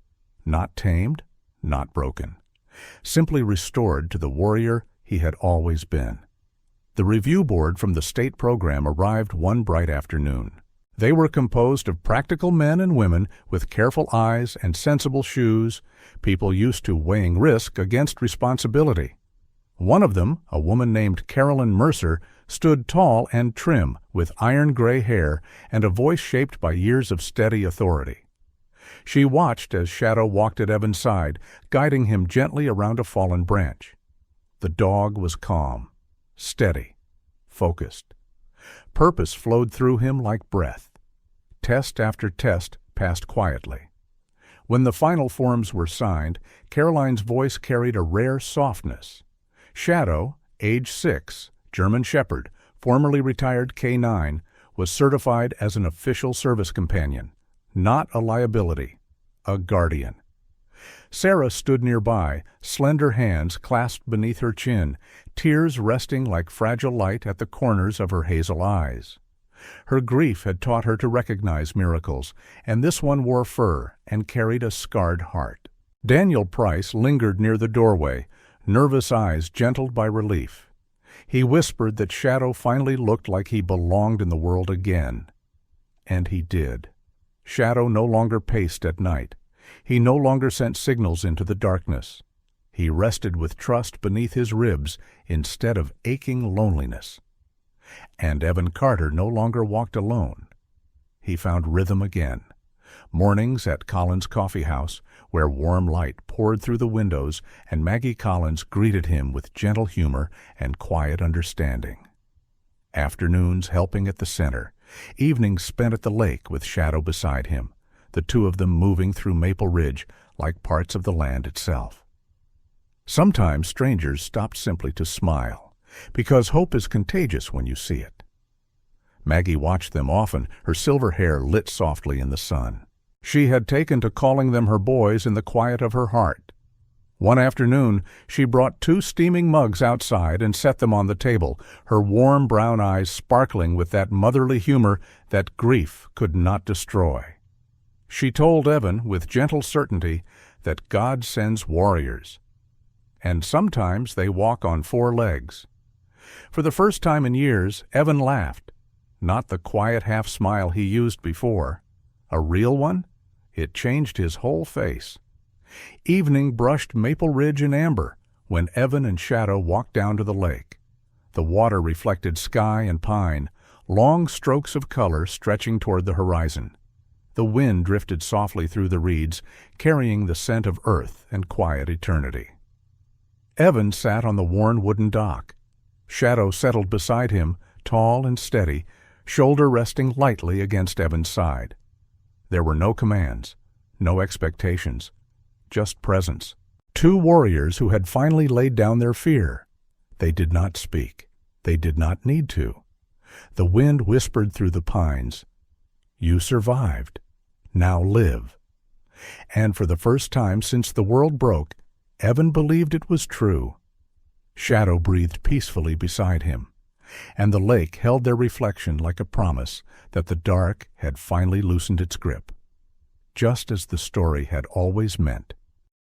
Not tamed, not broken. Simply restored to the warrior he had always been. The review board from the state program arrived one bright afternoon. They were composed of practical men and women with careful eyes and sensible shoes, people used to weighing risk against responsibility. One of them, a woman named Carolyn Mercer, stood tall and trim with iron gray hair and a voice shaped by years of steady authority. She watched as Shadow walked at Evan's side, guiding him gently around a fallen branch. The dog was calm, steady, focused. Purpose flowed through him like breath. Test after test passed quietly. When the final forms were signed, Caroline's voice carried a rare softness. Shadow, age 6, German Shepherd, formerly retired K9, was certified as an official service companion, not a liability, a guardian. Sarah stood nearby, slender hands clasped beneath her chin, tears resting like fragile light at the corners of her hazel eyes. Her grief had taught her to recognize miracles, and this one wore fur and carried a scarred heart. Daniel Price lingered near the doorway, nervous eyes gentled by relief. He whispered that Shadow finally looked like he belonged in the world again. And he did. Shadow no longer paced at night. He no longer sent signals into the darkness. He rested with trust beneath his ribs instead of aching loneliness. And Evan Carter no longer walked alone. He found rhythm again. Mornings at Collins' Coffee House, where warm light poured through the windows and Maggie Collins greeted him with gentle humor and quiet understanding. Afternoons helping at the center, evenings spent at the lake with Shadow beside him, the two of them moving through Maple Ridge like parts of the land itself. Sometimes strangers stopped simply to smile, because hope is contagious when you see it. Maggie watched them often, her silver hair lit softly in the sun. She had taken to calling them her boys in the quiet of her heart. One afternoon, she brought 2 steaming mugs outside and set them on the table, her warm brown eyes sparkling with that motherly humor that grief could not destroy. She told Evan with gentle certainty that God sends warriors, and sometimes they walk on 4 legs. For the first time in years, Evan laughed, not the quiet half-smile he used before. A real one? It changed his whole face. Evening brushed Maple Ridge in amber when Evan and Shadow walked down to the lake. The water reflected sky and pine, long strokes of color stretching toward the horizon. The wind drifted softly through the reeds, carrying the scent of earth and quiet eternity. Evan sat on the worn wooden dock. Shadow settled beside him, tall and steady, shoulder resting lightly against Evan's side. There were no commands, no expectations, just presence. 2 warriors who had finally laid down their fear. They did not speak. They did not need to. The wind whispered through the pines, "You survived. Now live." And for the first time since the world broke, Evan believed it was true. Shadow breathed peacefully beside him, and the lake held their reflection like a promise that the dark had finally loosened its grip, just as the story had always meant.